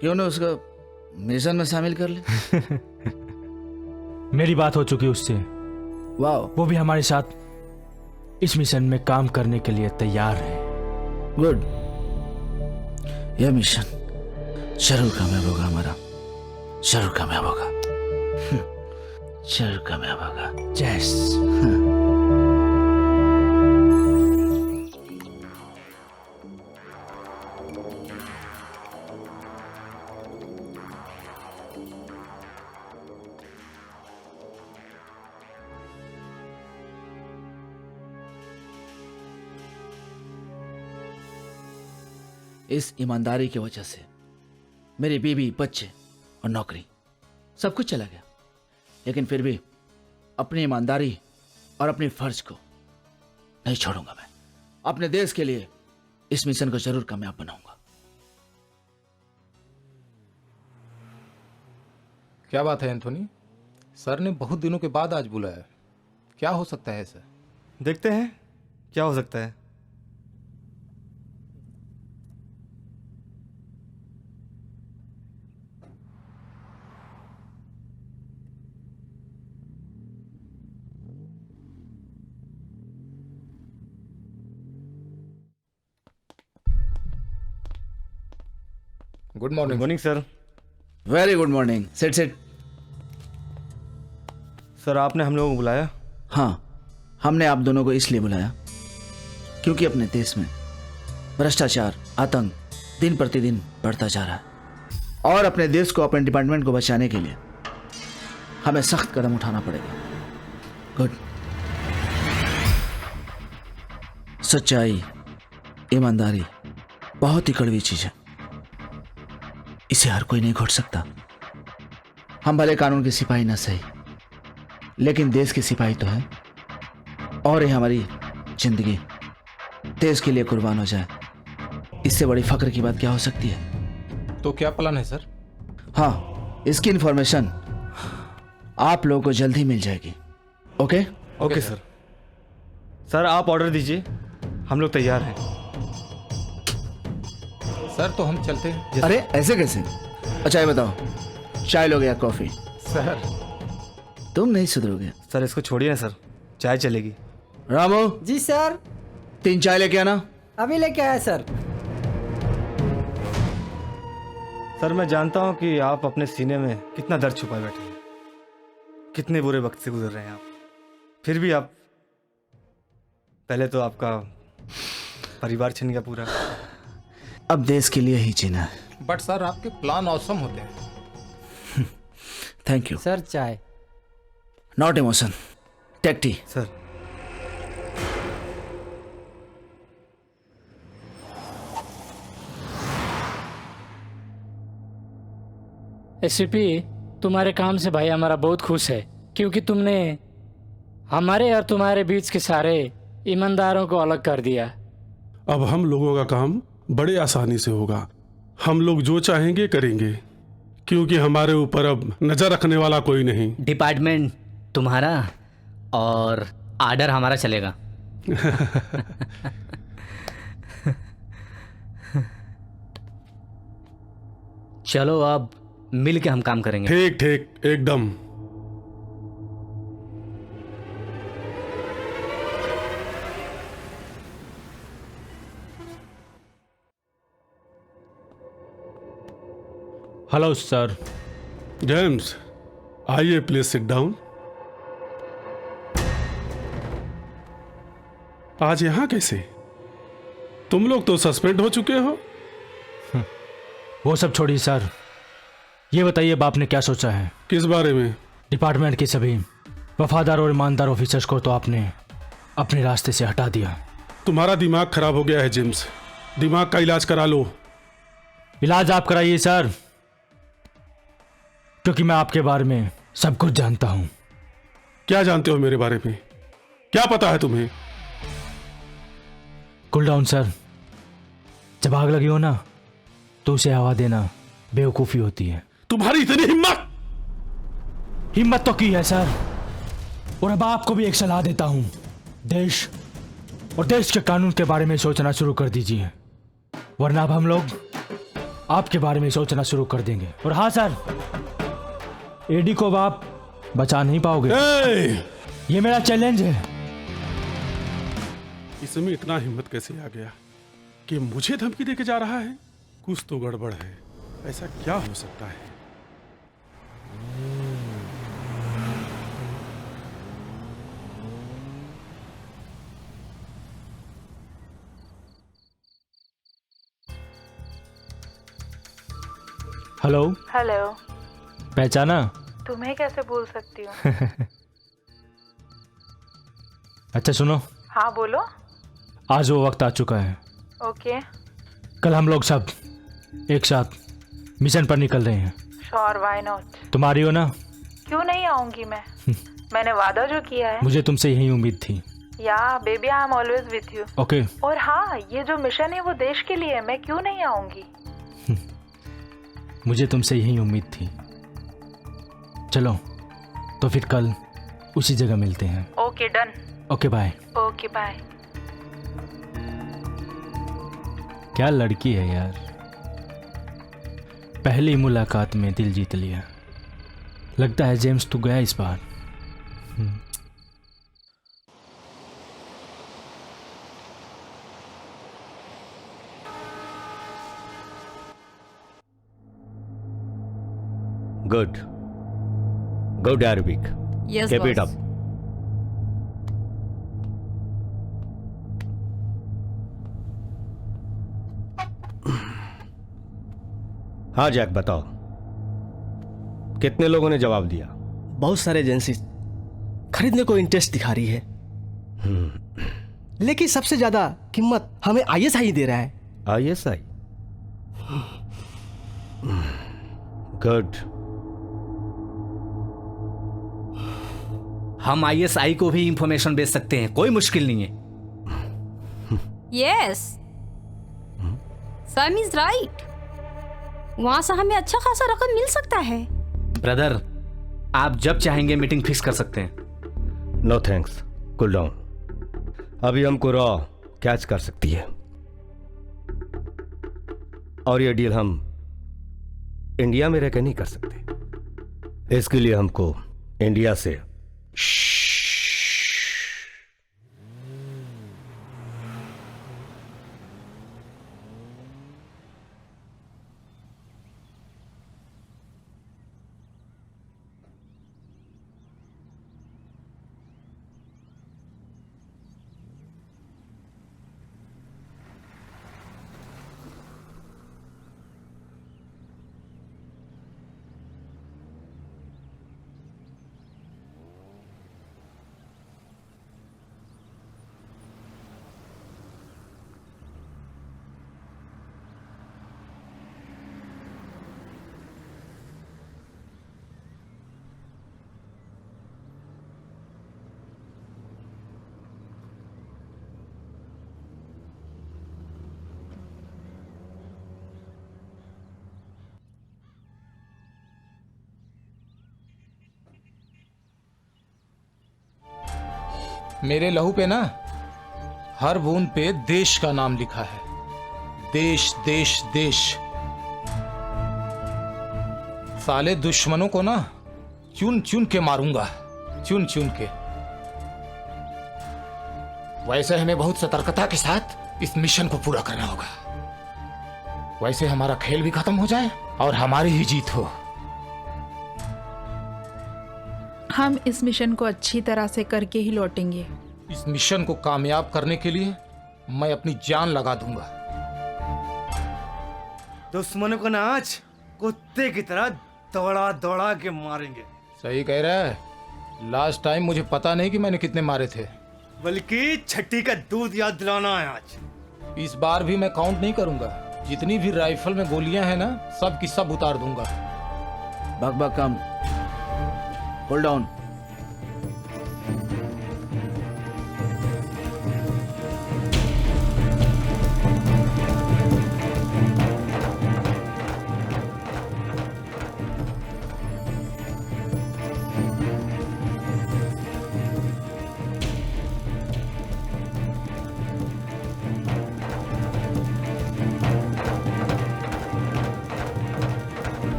क्यों ना उसको मिशन में शामिल कर ले? मेरी बात हो चुकी उससे। वाह। वो भी हमारे साथ इस मिशन में काम करने के लिए तैयार है। गुड। यह मिशन जरूर कामयाब होगा हमारा, जरूर कामयाब होगा, जरूर कामयाब होगा। यस। इस ईमानदारी की वजह से मेरी बीवी, बच्चे और नौकरी सब कुछ चला गया, लेकिन फिर भी अपनी ईमानदारी और अपने फर्ज को नहीं छोड़ूंगा। मैं अपने देश के लिए इस मिशन को जरूर कामयाब बनाऊंगा। क्या बात है एंथोनी? सर ने बहुत दिनों के बाद आज बुलाया। क्या हो सकता है सर? देखते हैं क्या हो सकता है। Good morning. Morning sir. Very good morning. Sit sit. Sir आपने हम लोगों को बुलाया? हाँ, हमने आप दोनों को इसलिए बुलाया क्योंकि अपने देश में भ्रष्टाचार, आतंक दिन प्रतिदिन बढ़ता जा रहा है और अपने देश को, अपने डिपार्टमेंट को बचाने के लिए हमें सख्त कदम उठाना पड़ेगा। गुड। सच्चाई, ईमानदारी बहुत ही कड़वी चीज है, इसे हर कोई नहीं घोट सकता। हम भले कानून के सिपाही ना सही, लेकिन देश के सिपाही तो हैं, और ये हमारी जिंदगी देश के लिए कुर्बान हो जाए, इससे बड़ी फक्र की बात क्या हो सकती है। तो क्या प्लान है सर? हाँ, इसकी इंफॉर्मेशन आप लोगों को जल्द ही मिल जाएगी। ओके? Okay sir. सर आप ऑर्डर दीजिए, हम लोग तैयार हैं। सर तो हम चलते हैं। अरे ऐसे कैसे? अच्छा ये बताओ, चाय लोगे या कॉफी? सर तुम नहीं सुधरोगे। सर इसको छोड़िए ना सर, चाय चलेगी। रामू। जी सर। 3 चाय लेके आना। अभी लेके आया सर। सर मैं जानता हूं कि आप अपने सीने में कितना दर्द छुपाए बैठे हैं, कितने बुरे वक्त से गुजर रहे हैं आप, फिर भी आप, पहले तो आपका परिवार छिन गया पूरा, अब देश के लिए ही जीना है। बट सर आपके प्लान ऑसम होते हैं। Thank you sir. चाय। Not emotion, take tea. Sir SP, तुम्हारे काम से भाई हमारा बहुत खुश है, क्योंकि तुमने हमारे और तुम्हारे बीच के सारे ईमानदारों को अलग कर दिया। अब हम लोगों का काम बड़े आसानी से होगा। हम लोग जो चाहेंगे करेंगे, क्योंकि हमारे ऊपर अब नजर रखने वाला कोई नहीं। डिपार्टमेंट तुम्हारा और आर्डर हमारा चलेगा। चलो अब मिल के हम काम करेंगे। ठीक ठीक, एकदम। Hello sir. जेम्स, आइए प्लीज सिट डाउन। आज यहां कैसे? तुम लोग तो सस्पेंड हो चुके हो। वो सब छोड़िए सर, ये बताइए बाप ने क्या सोचा है? किस बारे में? डिपार्टमेंट के सभी वफादार और ईमानदार ऑफिसर्स को तो आपने अपने रास्ते से हटा दिया। तुम्हारा दिमाग खराब हो गया है जेम्स, दिमाग का इलाज करा लो। इलाज आप कराइए सर, क्योंकि मैं आपके बारे में सब कुछ जानता हूं। क्या जानते हो मेरे बारे में? क्या पता है तुम्हें? कूल डाउन सर, जब आग लगी हो ना तो उसे हवा देना बेवकूफी होती है। तुम्हारी इतनी हिम्मत! हिम्मत तो की है सर, और अब आपको भी एक सलाह देता हूं। देश और देश के कानून के बारे में सोचना शुरू कर दीजिए, वरना अब हम लोग आपके बारे में सोचना शुरू कर देंगे। और हाँ सर, एडी को अब आप बचा नहीं पाओगे। ये मेरा चैलेंज है। इसमें इतना हिम्मत कैसे आ गया कि मुझे धमकी देके जा रहा है? कुछ तो गड़बड़ है। ऐसा क्या हो सकता है? हेलो। हेलो। पहचाना? तुम्हें कैसे भूल सकती हूँ? अच्छा सुनो। हाँ बोलो। आज वो वक्त आ चुका है। ओके। कल हम लोग सब एक साथ मिशन पर निकल रहे हैं। Sure, why not. तुम आ रही हो ना? क्यों नहीं आऊंगी मैं? मैंने वादा जो किया है। मुझे तुमसे यही उम्मीद थी। या baby, I am always with you. Okay. और हाँ, ये जो मिशन है वो देश के लिए है, मैं क्यों नहीं आऊंगी? मुझे तुमसे यही उम्मीद थी। चलो तो फिर कल उसी जगह मिलते हैं। Okay done. Okay bye. Okay bye. क्या लड़की है यार, पहली मुलाकात में दिल जीत लिया। लगता है जेम्स तू गया इस बार। Good good Arabic Yes, keep it boss. Up. हाँ जैक बताओ, कितने लोगों ने जवाब दिया? बहुत सारे एजेंसी खरीदने को इंटरेस्ट दिखा रही है, लेकिन सबसे ज्यादा कीमत हमें आईएसआई दे रहा है। आईएसआई? गुड। हम आईएसआई को भी इंफॉर्मेशन बेच सकते हैं, कोई मुश्किल नहीं है। Yes. Sam is right. वहां से हमें अच्छा खासा रकम मिल सकता है। ब्रदर, आप जब चाहेंगे मीटिंग फिक्स कर सकते हैं। No thanks, cool down. अभी हमको रॉ कैच कर सकती है, और ये डील हम इंडिया में रहकर नहीं कर सकते। इसके लिए हमको इंडिया से मेरे लहू पे ना हर बूंद पे देश का नाम लिखा है। देश देश देश। साले दुश्मनों को ना चुन चुन के मारूंगा, चुन चुन के। वैसे हमें बहुत सतर्कता के साथ इस मिशन को पूरा करना होगा। वैसे हमारा खेल भी खत्म हो जाए और हमारी ही जीत हो। हम इस मिशन को अच्छी तरह से करके ही लौटेंगे। इस मिशन को कामयाब करने के लिए मैं अपनी जान लगा दूंगा। दुश्मनों को ना आज कुत्ते की तरह दौड़ा दौड़ा के मारेंगे। सही कह रहा है। लास्ट टाइम मुझे पता नहीं कि मैंने कितने मारे थे, बल्कि छठी का दूध याद दिलाना है आज। इस बार भी मैं काउंट नहीं करूंगा। जितनी भी राइफल में गोलियां हैं ना, सब की सब उतार दूंगा। बक बक कम, होल्ड डाउन।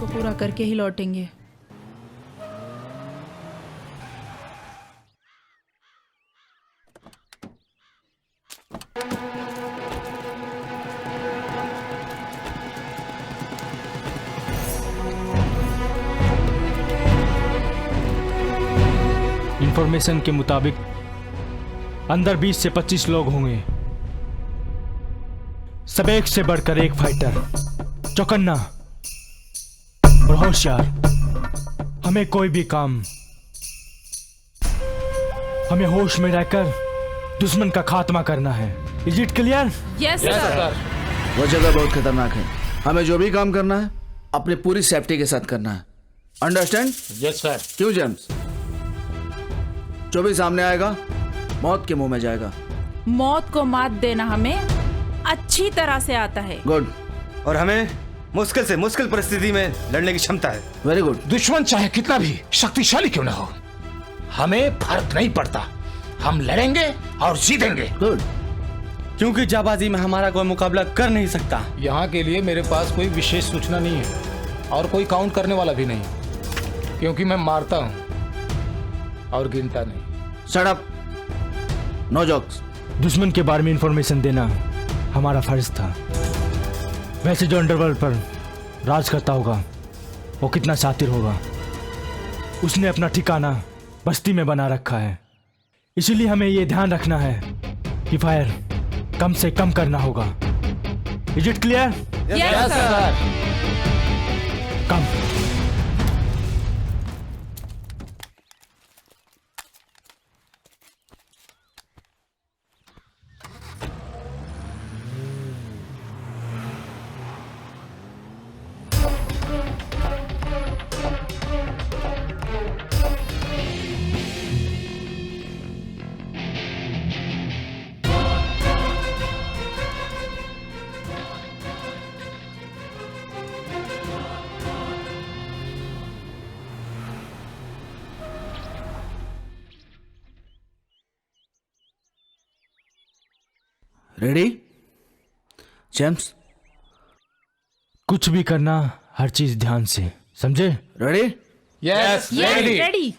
पूरा करके ही लौटेंगे। इंफॉर्मेशन के मुताबिक अंदर 20 से 25 लोग होंगे। सब एक से बढ़कर एक फाइटर, चौकन्ना और होशियार। हमें कोई भी काम हमें होश में रहकर दुश्मन का खात्मा करना है। Is it clear? Yes sir. वो जगह बहुत खतरनाक है। हमें जो भी काम करना है अपनी पूरी सेफ्टी के साथ करना है। अंडरस्टैंड? Yes sir. क्यों जेम्स? जो भी सामने आएगा मौत के मुंह में जाएगा। मौत को मात देना हमें अच्छी तरह से आता है। गुड। और हमें मुश्किल से मुश्किल परिस्थिति में लड़ने की क्षमता है। Very good. दुश्मन चाहे कितना भी शक्तिशाली क्यों ना हो, हमें फर्क नहीं पड़ता। हम लड़ेंगे और जीतेंगे। गुड। क्योंकि जाबाजी में हमारा कोई मुकाबला कर नहीं सकता। यहाँ के लिए मेरे पास कोई विशेष सूचना नहीं है और कोई काउंट करने वाला भी नहीं, क्योंकि मैं मारता हूँ और गिनता नहीं। Shut up. No jokes. दुश्मन के बारे में इंफॉर्मेशन देना हमारा फर्ज था। वैसे जो अंडरवर्ल्ड पर राज करता होगा वो कितना शातिर होगा। उसने अपना ठिकाना बस्ती में बना रखा है। इसीलिए हमें ये ध्यान रखना है कि फायर कम से कम करना होगा। Is it clear? Yes sir. Come. Ready James? कुछ भी करना हर चीज ध्यान से, समझे? Ready? Yes ready.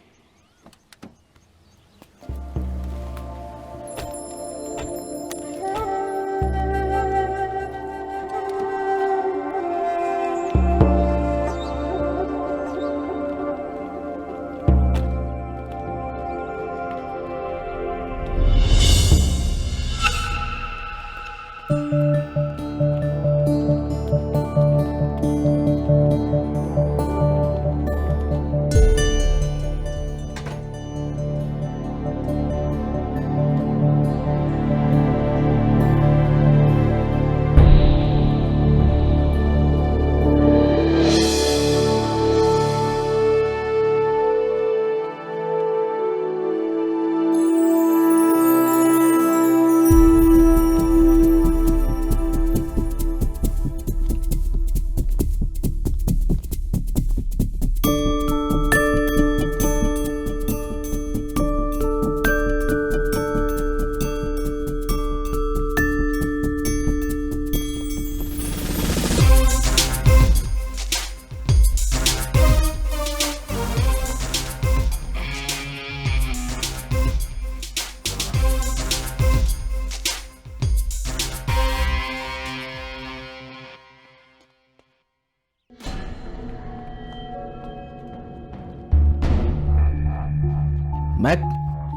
Mac?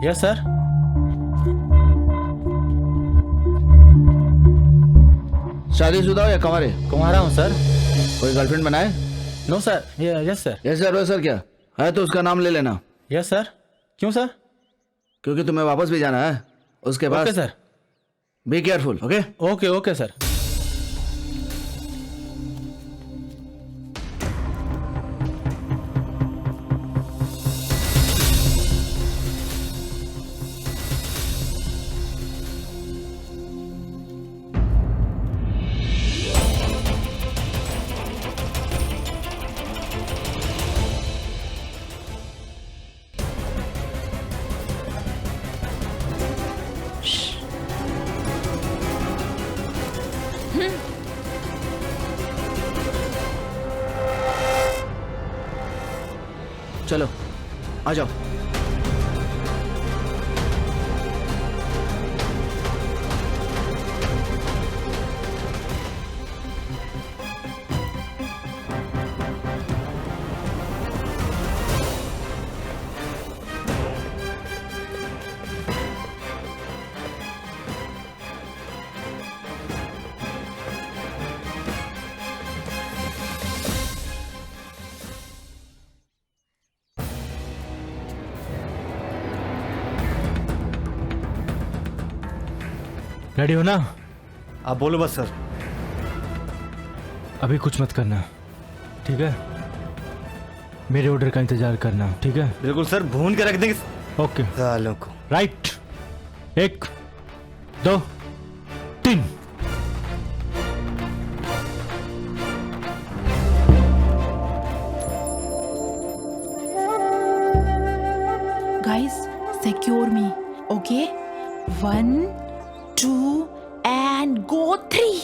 Yes sir. शादीशुदा हो या कुंवारे? कुंवारा हूँ सर। कोई गर्लफ्रेंड बनाए? No sir. Yes sir. Yes sir, sir क्या है तो उसका नाम ले लेना। Yes sir. क्यों सर? क्योंकि तुम्हें वापस भी जाना है उसके बाद। Okay sir. Be careful. Okay okay okay sir. चलो आ जाओ। रेडी हो ना? आप बोलो बस सर। अभी कुछ मत करना, ठीक है? मेरे ऑर्डर का इंतजार करना, ठीक है? बिल्कुल सर, भून के रख देंगे। ओके सालों को। Right. 1 2 3। Guys, secure me. Okay? 1 2 and go 3.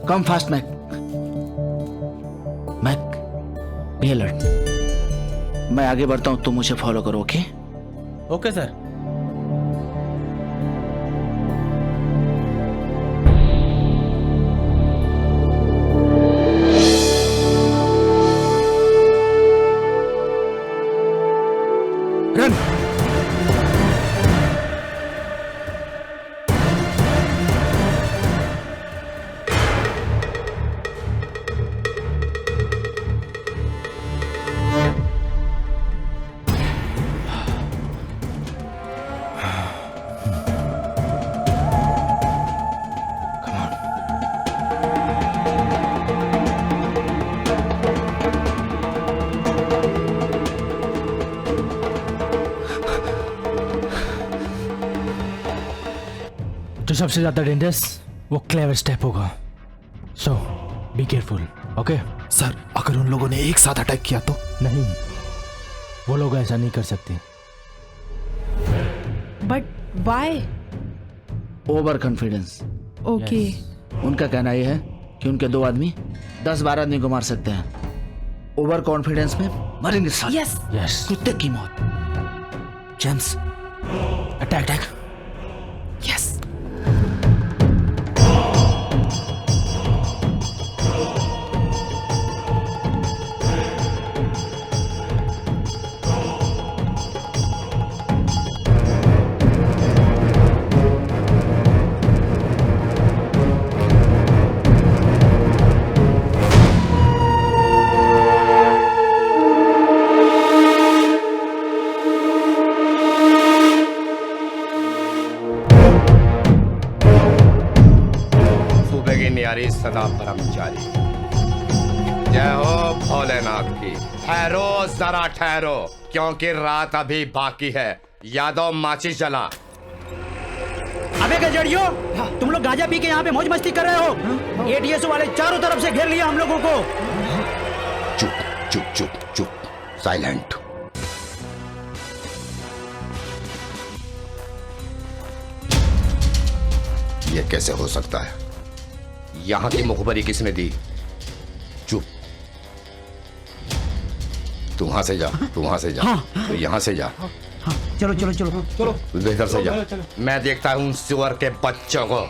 Come fast Mac. Be alert. मैं आगे बढ़ता हूँ, तुम मुझे फॉलो करो। Okay okay sir. जो सबसे ज्यादा डेंजरस वो क्लेवर स्टेप होगा, so be careful. Okay sir, अगर उन लोगों ने एक साथ अटैक किया तो? नहीं, वो लोग ऐसा नहीं कर सकते। But why? Over confidence. Okay. उनका कहना यह है कि उनके 2 आदमी 10-12 आदमी को मार सकते हैं। ओवर कॉन्फिडेंस में मरेंगे साले। Yes yes. कुत्ते की मौत। James, attack attack. यस। सदा ब्रह्मचारी। जय हो भोलेनाथ की। ठहरो, जरा ठहरो, क्योंकि रात अभी बाकी है। यादव माचिस जला। अबे गजड़ियों, तुम लोग गांजा पी के यहाँ पे मौज मस्ती कर रहे हो। एटीएस वाले चारों तरफ से घेर लिया हम लोगों को। चुप चुप चुप चुप, साइलेंट। ये कैसे हो सकता है? यहां की मुखबरी किसने दी? चुप। तू वहां से जा, तू वहां से जा। हाँ। तू यहां से जा। हाँ, चलो चलो चलो चलो। तू इधर से जा। मैं देखता हूं सुअर के बच्चों को।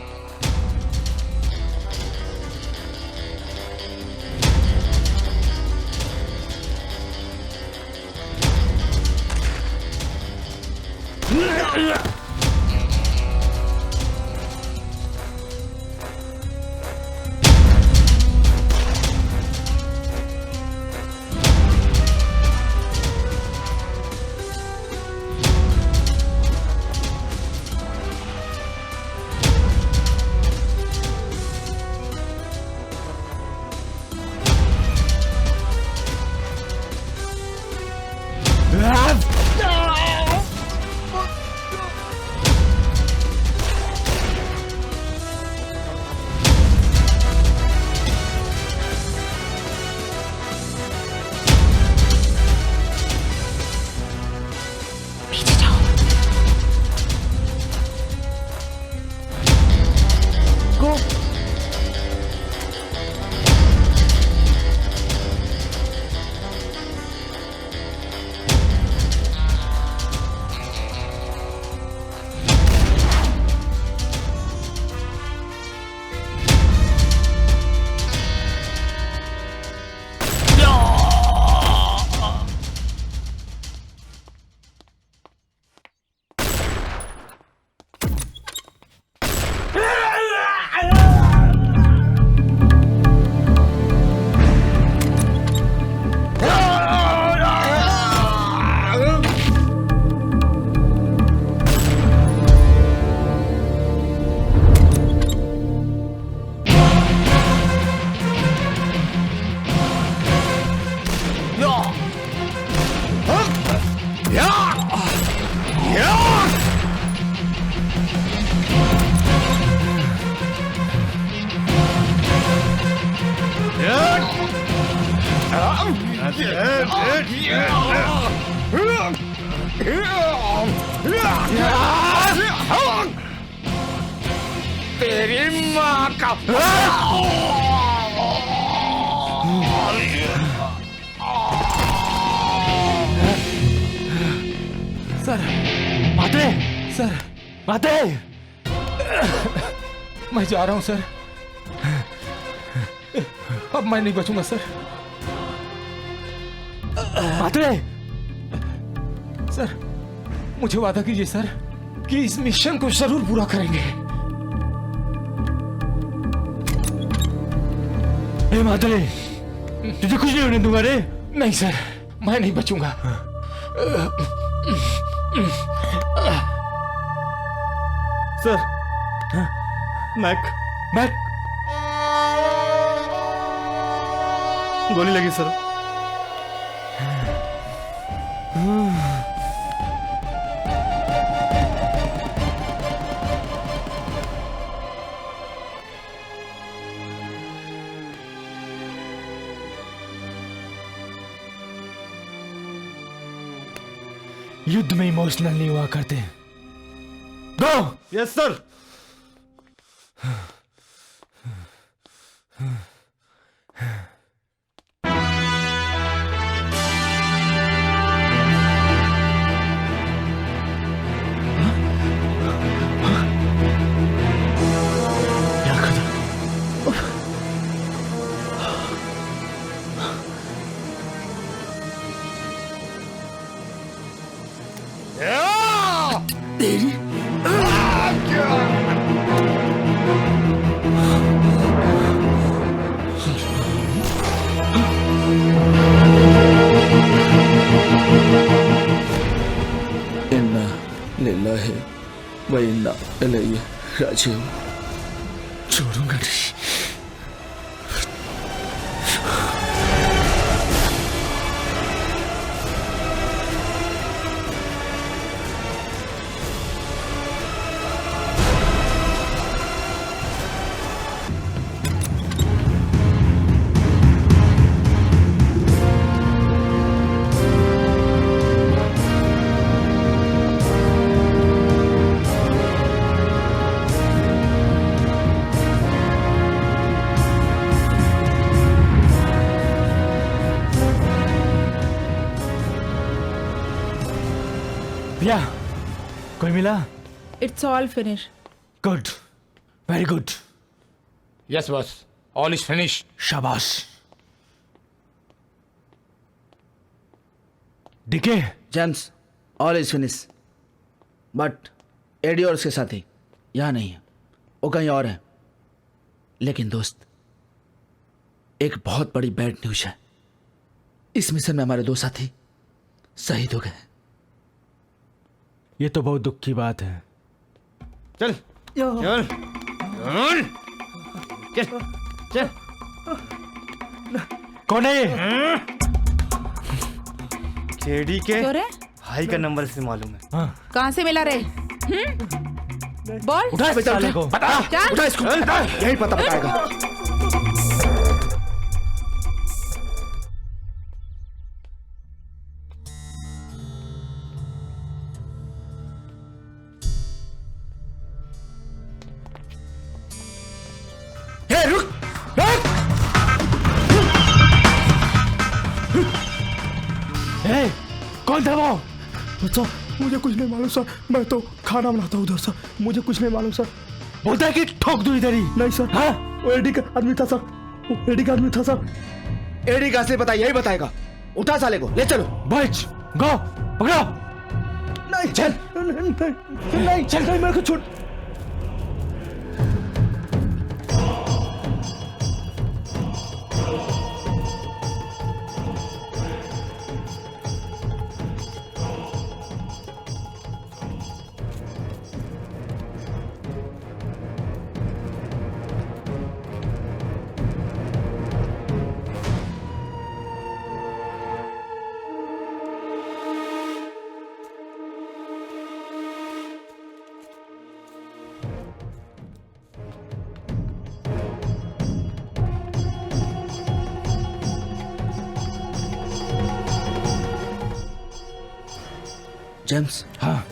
तेरी माँ का सर माते सर माते मैं जा रहा हूं सर, अब मैं नहीं बचूंगा सर। माते सर मुझे वादा कीजिए सर कि इस मिशन को जरूर पूरा करेंगे। ए माते, तुझे कुछ नहीं होने दूंगा रे। नहीं सर, मैं नहीं बचूंगा। सर, मैक गोली लगी सर। युद्ध में इमोशनल नहीं हुआ करते। गो। Yes sir. इन्ना लिल्लाहि व इन्ना इलैहि राजिऊन। छोड़ूंगा नहीं। भैया, कोई मिला? It's all finished. Good, very good. Yes boss, all is finish. शाबाश। DK James, all is finish, but Eddie और उसके साथी यहाँ नहीं है, वो कहीं और है। लेकिन दोस्त, एक बहुत बड़ी बैड न्यूज है। इस मिशन में हमारे 2 साथी शहीद हो गए। ये तो बहुत दुख की बात है। चल चल चल चल। कौन है ये? केडी के क्यों रे? भाई का नंबर से मालूम है। हाँ। कहाँ से मिला रे? बोल। उठा बेटा, साले को। बता, चल। उठा इसको, यही पता बताएगा। कौन था वो? अच्छा, मुझे कुछ नहीं मालूम सर, मैं तो खाना बनाता हूँ उधर सर, मुझे कुछ नहीं मालूम सर। बोलता है कि ठोक दूं इधर ही। नहीं सर, हाँ? वो एडी का आदमी था सर, वो एडी का आदमी था सर। एडी का असली पता यही बताएगा। उठा साले को, ले चलो। बच, गो, पकड़ो। नहीं चल, नहीं चल, नहीं मेरे को छोड़। जेम्स, हाँ,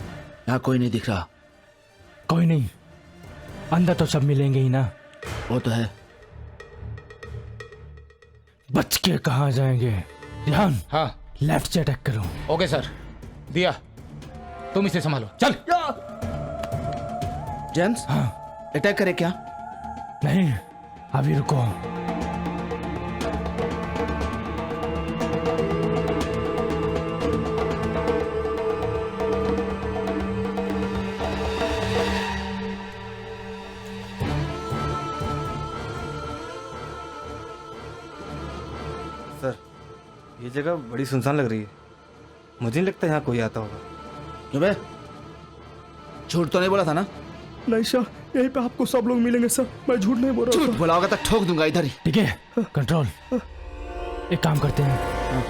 यहाँ कोई नहीं दिख रहा। कोई नहीं, अंदर तो सब मिलेंगे ही ना। वो तो है। बच के कहाँ जाएंगे? ध्यान। हाँ, लेफ्ट से अटैक करो। Okay sir. दिया। तुम इसे संभालो, चल। जेम्स, अटैक करे क्या? नहीं, अभी रुको। सर, ये जगह बड़ी सुनसान लग रही है। मुझे नहीं लगता यहाँ कोई आता होगा। क्यों बे? झूठ तो नहीं बोला था ना? नहीं सर, यहीं पे आपको सब लोग मिलेंगे सर, मैं झूठ नहीं बोल रहा। झूठ बोला होगा तो ठोक दूंगा इधर ही। ठीक है, कंट्रोल। एक काम करते हैं,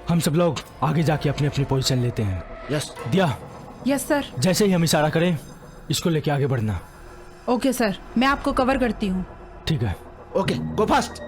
हम सब लोग आगे जाके अपनी अपनी पोजीशन लेते हैं। यस। दिया। Yes sir. जैसे ही हम इशारा करें, इसको लेके आगे बढ़ना। ओके सर, मैं आपको कवर करती हूँ। ठीक है। ओके, गो फास्ट।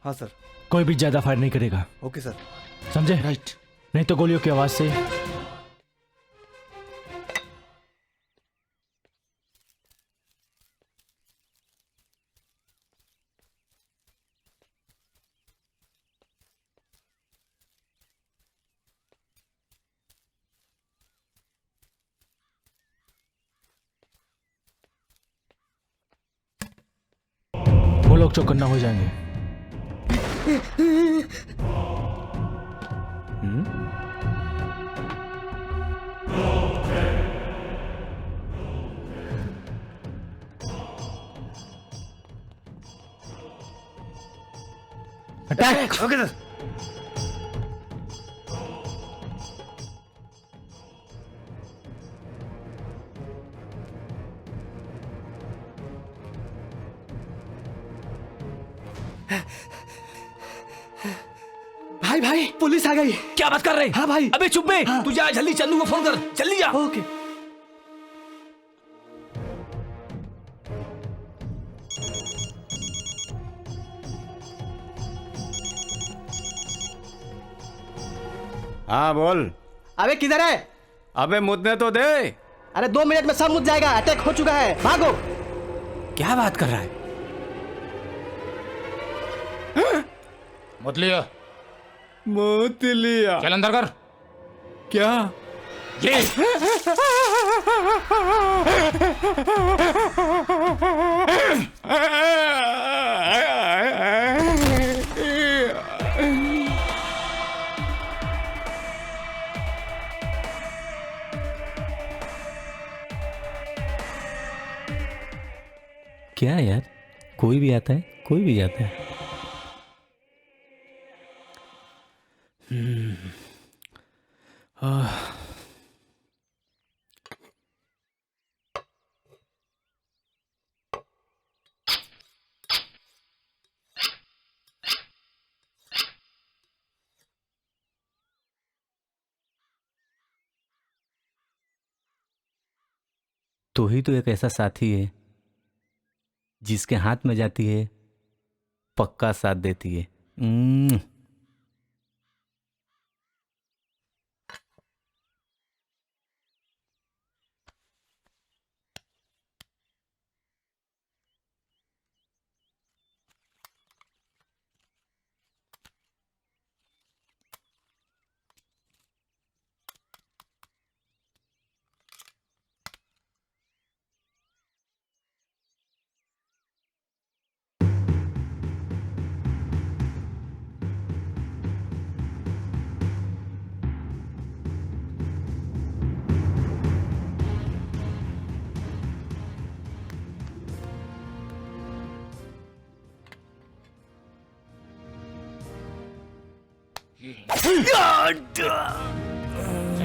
हाँ सर। कोई भी ज्यादा फायर नहीं करेगा। Okay sir. समझे? राइट। नहीं तो गोलियों की आवाज से वो लोग चौकन्ना हो जाएंगे। अटैक। Okay sir. भाई भाई, पुलिस आ गई। क्या बात कर रहे? हाँ भाई। अबे चुप बे, तू जा जल्दी, चंदू को फोन कर, जल्दी जा। ओके। हाँ बोल। अबे किधर है? अबे मुझने तो दे। अरे 2 मिनट में सब मुझ जाएगा, अटैक हो चुका है, भागो। क्या बात कर रहा है? मत लिया। मत लिया। चल अंदर कर। क्या? ये क्या यार, कोई भी आता है, कोई भी जाता है। तो ही तो एक ऐसा साथी है जिसके हाथ में जाती है पक्का साथ देती है।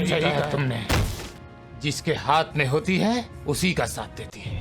सही कहा तुमने, जिसके हाथ में होती है उसी का साथ देती है।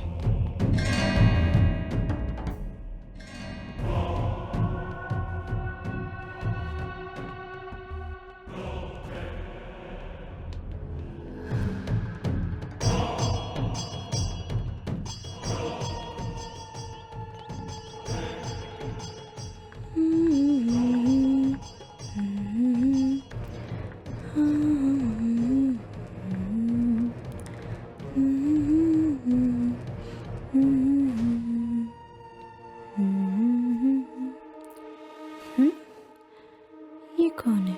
ये कौन है?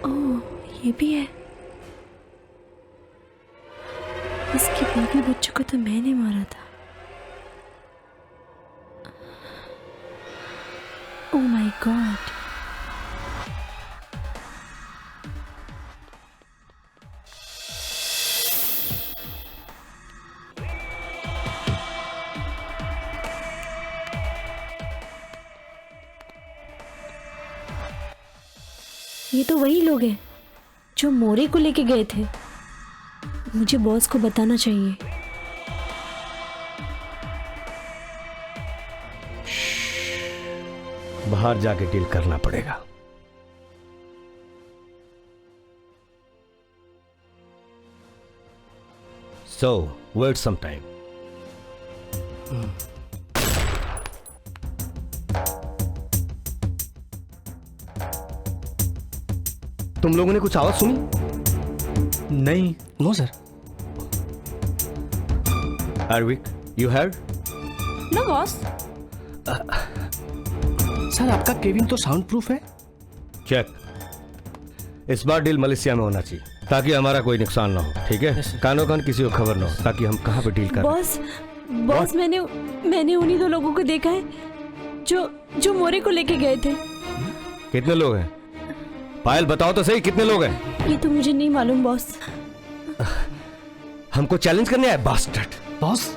ओह, ये भी है। इसके बेबी बच्चों को तो मैंने मारा था। Oh my God. ये तो वही लोग हैं जो मोरे को लेके गए थे। मुझे बॉस को बताना चाहिए। बाहर जाके डील करना पड़ेगा। So, wait some time. तुम लोगों ने कुछ आवाज सुनी? नहीं। No sir. Aarvik, you heard? No boss. Sir आपका केबिन तो साउंड प्रूफ है। चेक। इस बार डील मलेशिया में होना चाहिए ताकि हमारा कोई नुकसान ना हो, ठीक है? कानो कान किसी को खबर ना हो ताकि हम कहाँ पे डील करें। बॉस मैंने उन्हीं दो लोगों को देखा है जो मोरे को लेके गए थे। कितने लोग हैं? पायल बताओ तो सही, कितने लोग हैं? ये तो मुझे नहीं मालूम बॉस। हमको चैलेंज करने आए बास्टर्ड। बॉस,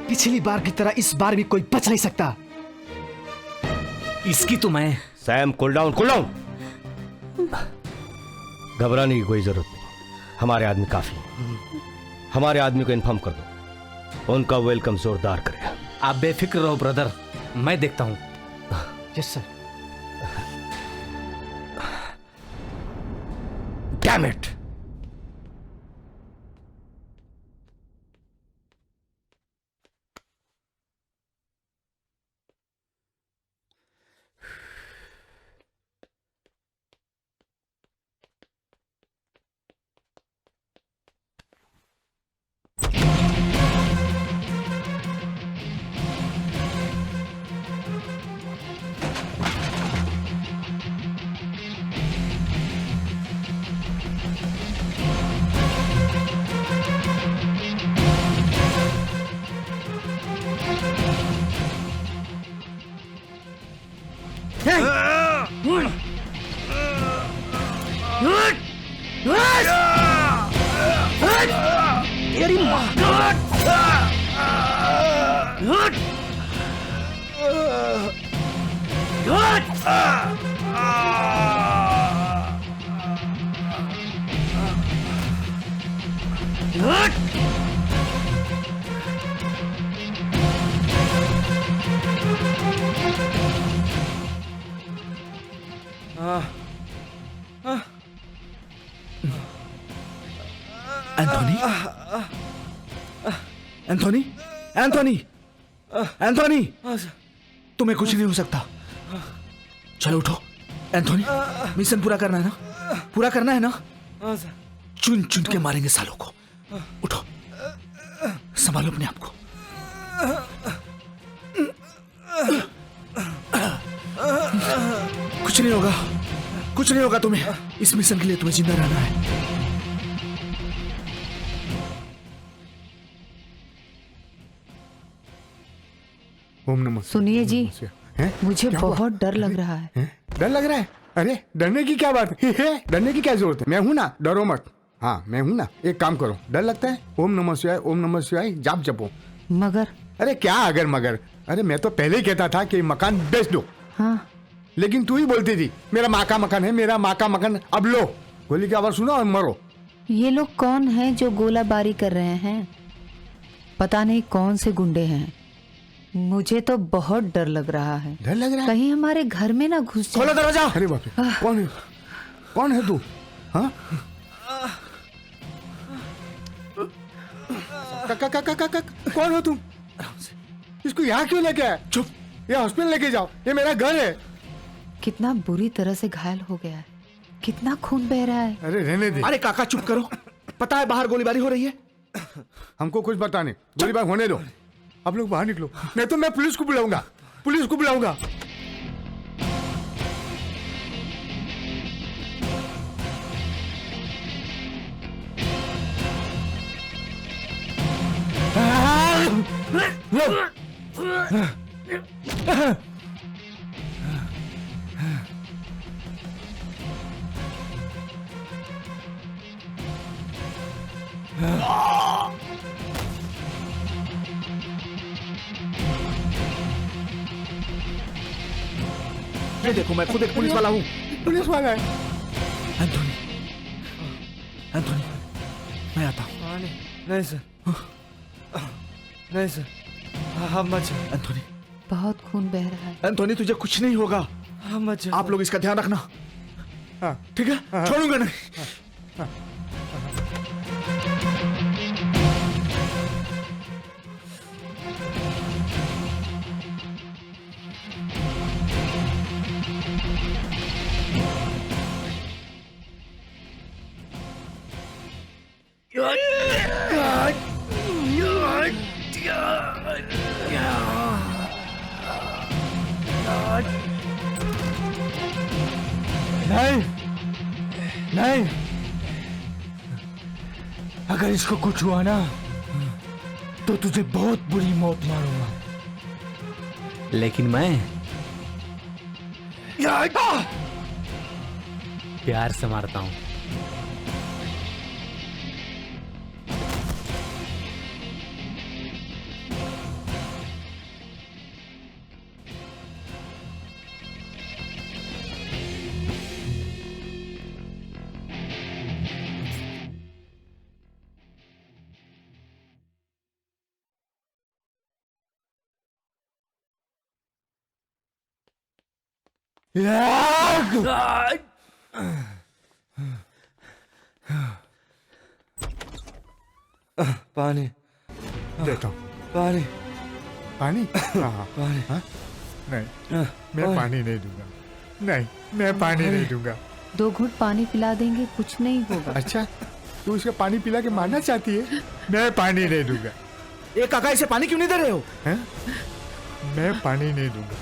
पिछली बार की तरह इस बार भी कोई बच नहीं सकता। इसकी तो मैं। Sam, cool down, cool down. घबराने की कोई जरूरत नहीं, हमारे आदमी काफी हैं। हमारे आदमी को इन्फॉर्म कर दो, उनका वेलकम जोरदार करेगा। आप बेफिक्र रहो ब्रदर, मैं देखता हूं। Yes sir. Damn it. तेरी माँ। एंथोनी, एंथोनी, एंथोनी, एंथोनी, तुम्हें कुछ नहीं हो सकता। चलो उठो एंथोनी, मिशन पूरा करना है ना, पूरा करना है ना। चुन चुन के मारेंगे सालों को। उठो, संभालो अपने आप को। कुछ नहीं होगा, कुछ नहीं होगा तुम्हें। इस मिशन के लिए तुम्हें जिंदा रहना है। ओम नमः। सुनिए जी, हैं? मुझे क्या हुआ? बहुत डर लग रहा है। डर लग रहा है? अरे डरने की क्या बात है? डरने की क्या जरूरत है? मैं हूं ना, डरो मत। हाँ मैं हूं ना। एक काम करो, डर लगता है, ओम नमः शिवाय, ओम नमः शिवाय जाप जपो। मगर अरे क्या अगर मगर? अरे मैं तो पहले ही कहता था कि मकान बेच दो, हाँ, लेकिन तू ही बोलती थी मेरा माँ का मकान है, मेरा माँ का मकान। अब लो, गोली की आवाज सुनो और मरो। ये लोग कौन हैं जो गोलाबारी कर रहे हैं? पता नहीं कौन से गुंडे हैं। मुझे तो बहुत डर लग रहा है। डर लग रहा है? कहीं हमारे घर में ना घुस जाए। खोलो दरवाजा। अरे बाप रे, कौन है? कौन है तू? हाँ? कौन हो तुम? इसको यहाँ क्यों लेके आए? चुप, ये हॉस्पिटल लेके जाओ, ये मेरा घर है। कितना बुरी तरह से घायल हो गया है, कितना खून बह रहा है। अरे रहने दे। अरे काका चुप करो, पता है बाहर गोलीबारी हो रही है। हमको कुछ पता नहीं, गोलीबारी होने दो। आप लोग बाहर निकलो, नहीं तो मैं पुलिस को बुलाऊंगा, पुलिस को बुलाऊंगा। ये देखो, मैं खुद एक पुलिस वाला हूँ। पुलिस वाला है? एंथोनी, एंथोनी, मैं आता हूँ। नहीं सर, नहीं सर, आप मत जाओ। एंथोनी, बहुत खून बह रहा है। एंथोनी तुझे कुछ नहीं होगा। आप मत जाओ। आप लोग इसका ध्यान रखना, ठीक है? छोड़ूंगा नहीं। नहीं, नहीं, अगर इसको कुछ हुआ ना तो तुझे बहुत बुरी मौत मारूंगा। लेकिन मैं प्यार से मारता हूं। पानी देता हूँ। पानी, पानी? हाँ पानी। हाँ? नहीं, मैं पानी नहीं दूंगा। नहीं, मैं पानी नहीं दूंगा। 2 घूंट पानी पिला देंगे, कुछ नहीं होगा। अच्छा, तू इसका पानी पिला के मारना चाहती है? मैं पानी नहीं दूंगा। ये काका, इसे पानी क्यों नहीं दे रहे हो? हैं? मैं पानी नहीं दूंगा,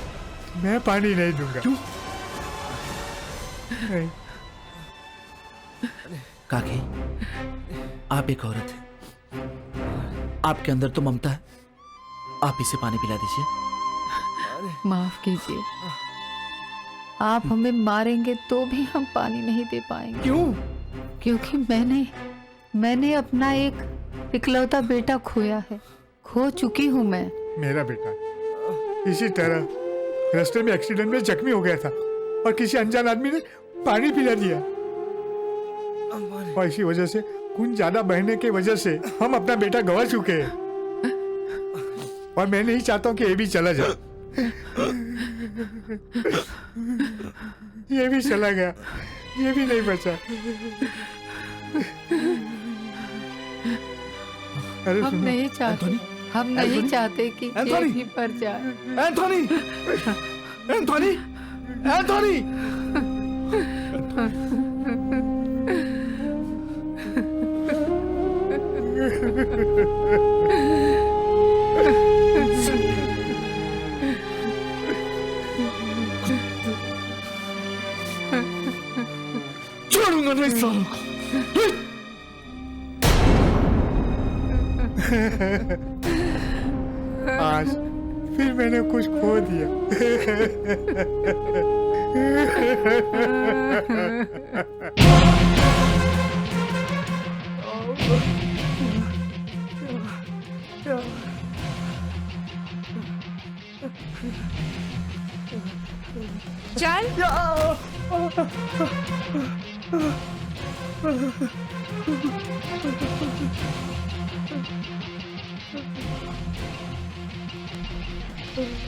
मैं पानी नहीं दूंगा। क्यों? नहीं। काकी, आप एक औरत है, आपके अंदर तो ममता है, आप इसे पानी पिला दीजिए। माफ कीजिए, आप हमें मारेंगे तो भी हम पानी नहीं दे पाएंगे। क्यों? क्योंकि मैंने अपना एक इकलौता बेटा खोया है, खो चुकी हूँ मैं। मेरा बेटा इसी तरह रास्ते में एक्सीडेंट में जख्मी हो गया था और किसी अनजान आदमी ने पानी पिला दिया, और इसी वजह से खून ज्यादा बहने की वजह से हम अपना बेटा गंवा चुके हैं, और मैं नहीं चाहता हूँ कि ये भी चला जाए। ये भी चला गया, ये भी नहीं बचा। अरे हम सुनो, नहीं चाहते, हम नहीं एंथोनी? चाहते कि एंथोनी? ये भी पर जाए। Anthony, Anthony, Anthony. छोड़ूंगा नहीं सालों को। आज फिर मैंने कुछ खो दिया। चल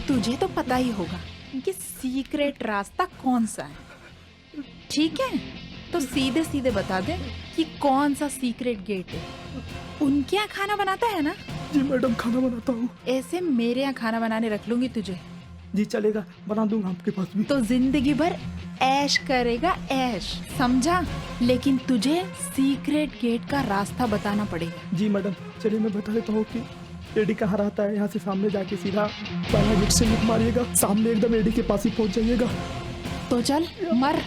तुझे तो पता ही होगा कि सीक्रेट रास्ता कौन सा है, ठीक है? तो सीधे सीधे बता दे कि कौन सा सीक्रेट गेट है। उनके यहाँ खाना बनाता है ना? जी मैडम, खाना बनाता हूँ। ऐसे मेरे यहाँ खाना बनाने रख लूंगी तुझे। जी चलेगा, बना दूंगा आपके पास भी। तो जिंदगी भर ऐश करेगा, ऐश, समझा? लेकिन तुझे सीक्रेट गेट का रास्ता बताना पड़ेगा। जी मैडम, चलिए मैं बता देता हूँ कि एडी कहाँ रहता है। यहाँ से सामने जाके सीधा पहला गेट से मुख मारिएगा, सामने एकदम एडी के पास ही पहुँच जाइएगा। तो चल मर।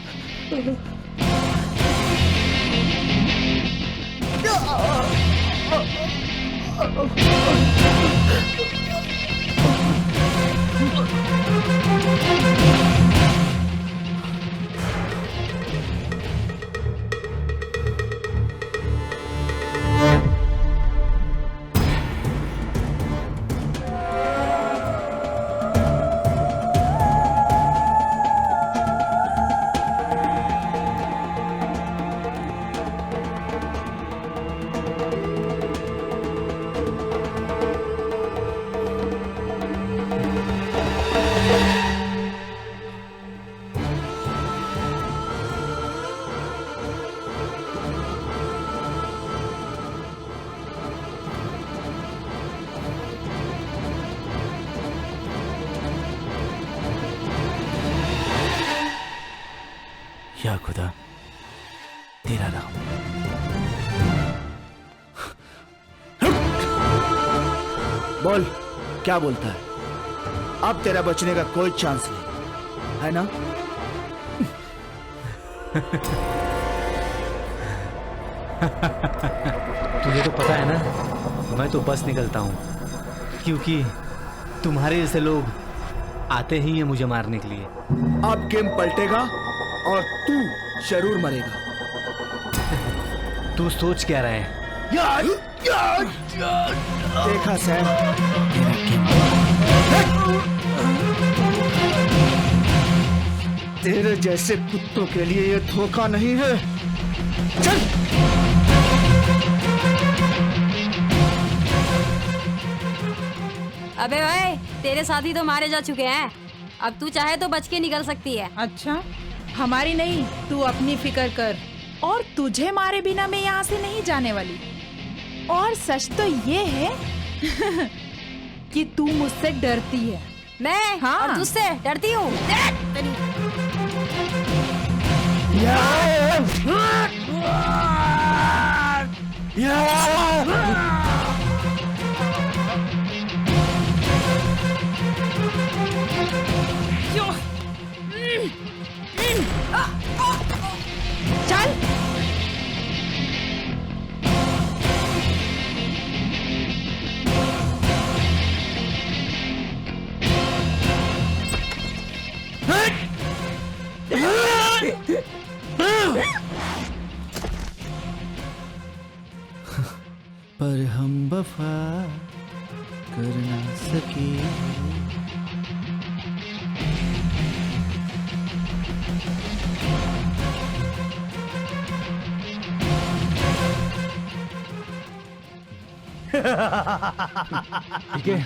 या खुदा, तेरा नाम। बोल, क्या बोलता है? अब तेरा बचने का कोई चांस नहीं है ना? तुझे तो पता है ना, मैं तो बस निकलता हूँ, क्योंकि तुम्हारे जैसे लोग आते ही हैं मुझे मारने के लिए। अब गेम पलटेगा और तू जरूर मरेगा। तू सोच क्या रहा है? देखा सैम, तेरे जैसे कुत्तों के लिए ये धोखा नहीं है। चल। अबे भाई, तेरे साथी तो मारे जा चुके हैं, अब तू चाहे तो बच के निकल सकती है। अच्छा, हमारी नहीं, तू अपनी फिक्र कर। और तुझे मारे बिना मैं यहाँ से नहीं जाने वाली। और सच तो ये है कि तू मुझसे डरती है। मैं? हाँ। और तुझसे डरती हूँ? चल। पर हम वफा कर ना सके। ठीक है।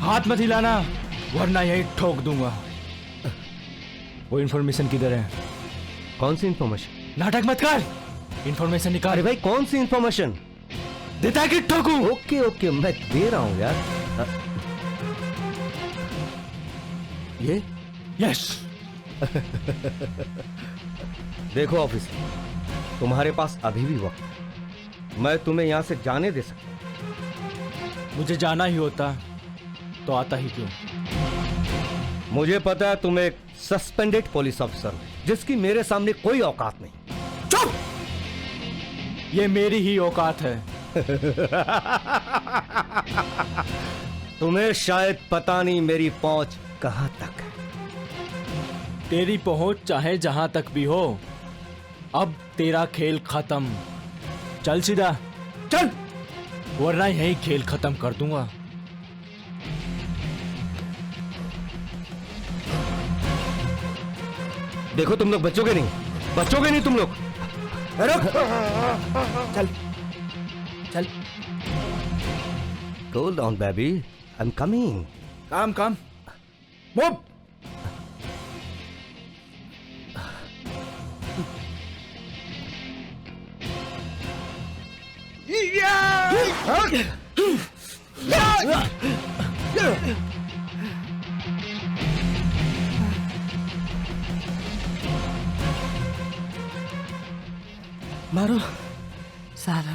हाथ मत हिलाना वरना यही ठोक दूंगा। वो इन्फॉर्मेशन किधर है? कौन सी इन्फॉर्मेशन? नाटक मत कर, इन्फॉर्मेशन निकाल। अरे भाई कौन सी इन्फॉर्मेशन? देता है कि ठोकूं? ओके ओके मैं दे रहा हूं यार। ये यस। देखो ऑफिसर, तुम्हारे पास अभी भी वक्त है। मैं तुम्हें यहां से जाने दे सकता हूं। मुझे जाना ही होता तो आता ही क्यों? मुझे पता है तुम एक सस्पेंडेड पुलिस ऑफिसर हो जिसकी मेरे सामने कोई औकात नहीं। चुप! ये मेरी ही औकात है। तुम्हें शायद पता नहीं मेरी पहुंच कहां तक है। तेरी पहुंच चाहे जहां तक भी हो, अब तेरा खेल खत्म। चल सीधा चल, वरना यही खेल खत्म कर दूंगा। देखो तुम लोग बचोगे नहीं तुम लोग। चल चल। Cool down, baby. I'm coming. काम मूव। मारो सालो।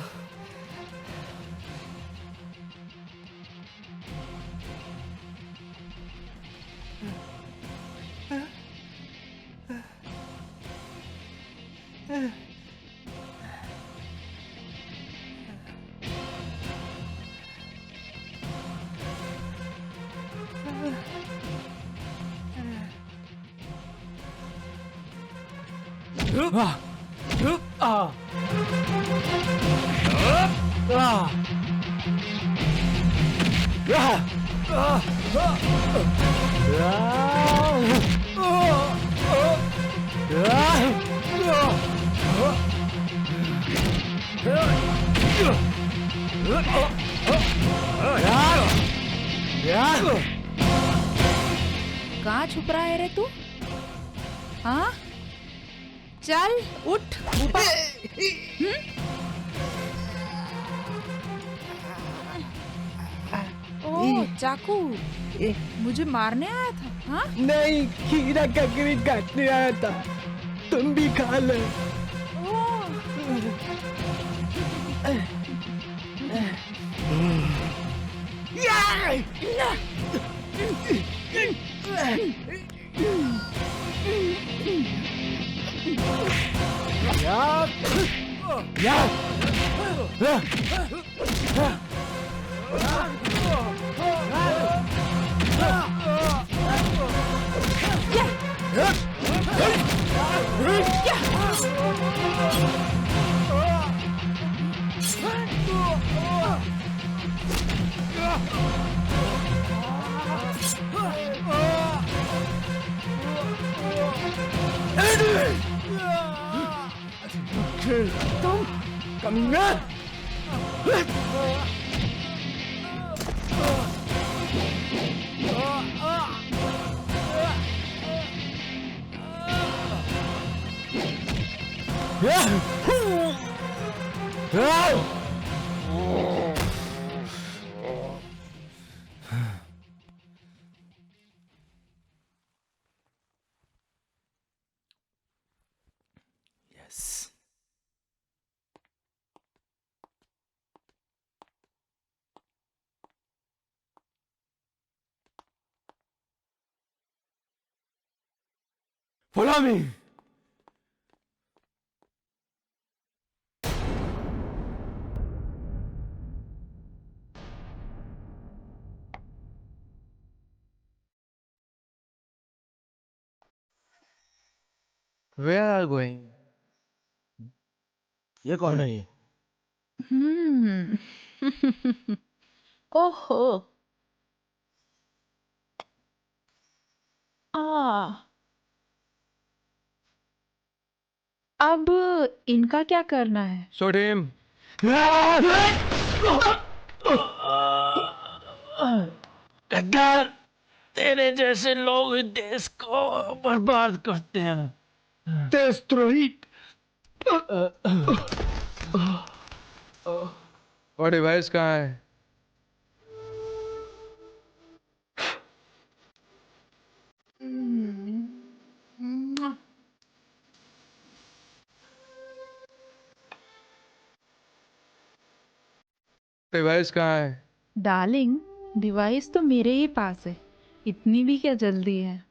कहाँ छुप रहा है रे तू? हाँ, चल उठ ऊपर। चाकू मुझे मारने आया था? हाँ? नहीं, खीरा ककड़ी काटने आया था। तुम भी खा लो। तुम कमीना! Follow me. Where are you going? ये कौन है ये? ओहो। अब इनका क्या करना है? Shoot him. गद्दार, तेरे जैसे लोग इस देश को बर्बाद करते हैं। देशद्रोही। और डिवाइस कहाँ है? डिवाइस कहाँ है? डार्लिंग, डिवाइस तो मेरे ही पास है। इतनी भी क्या जल्दी है?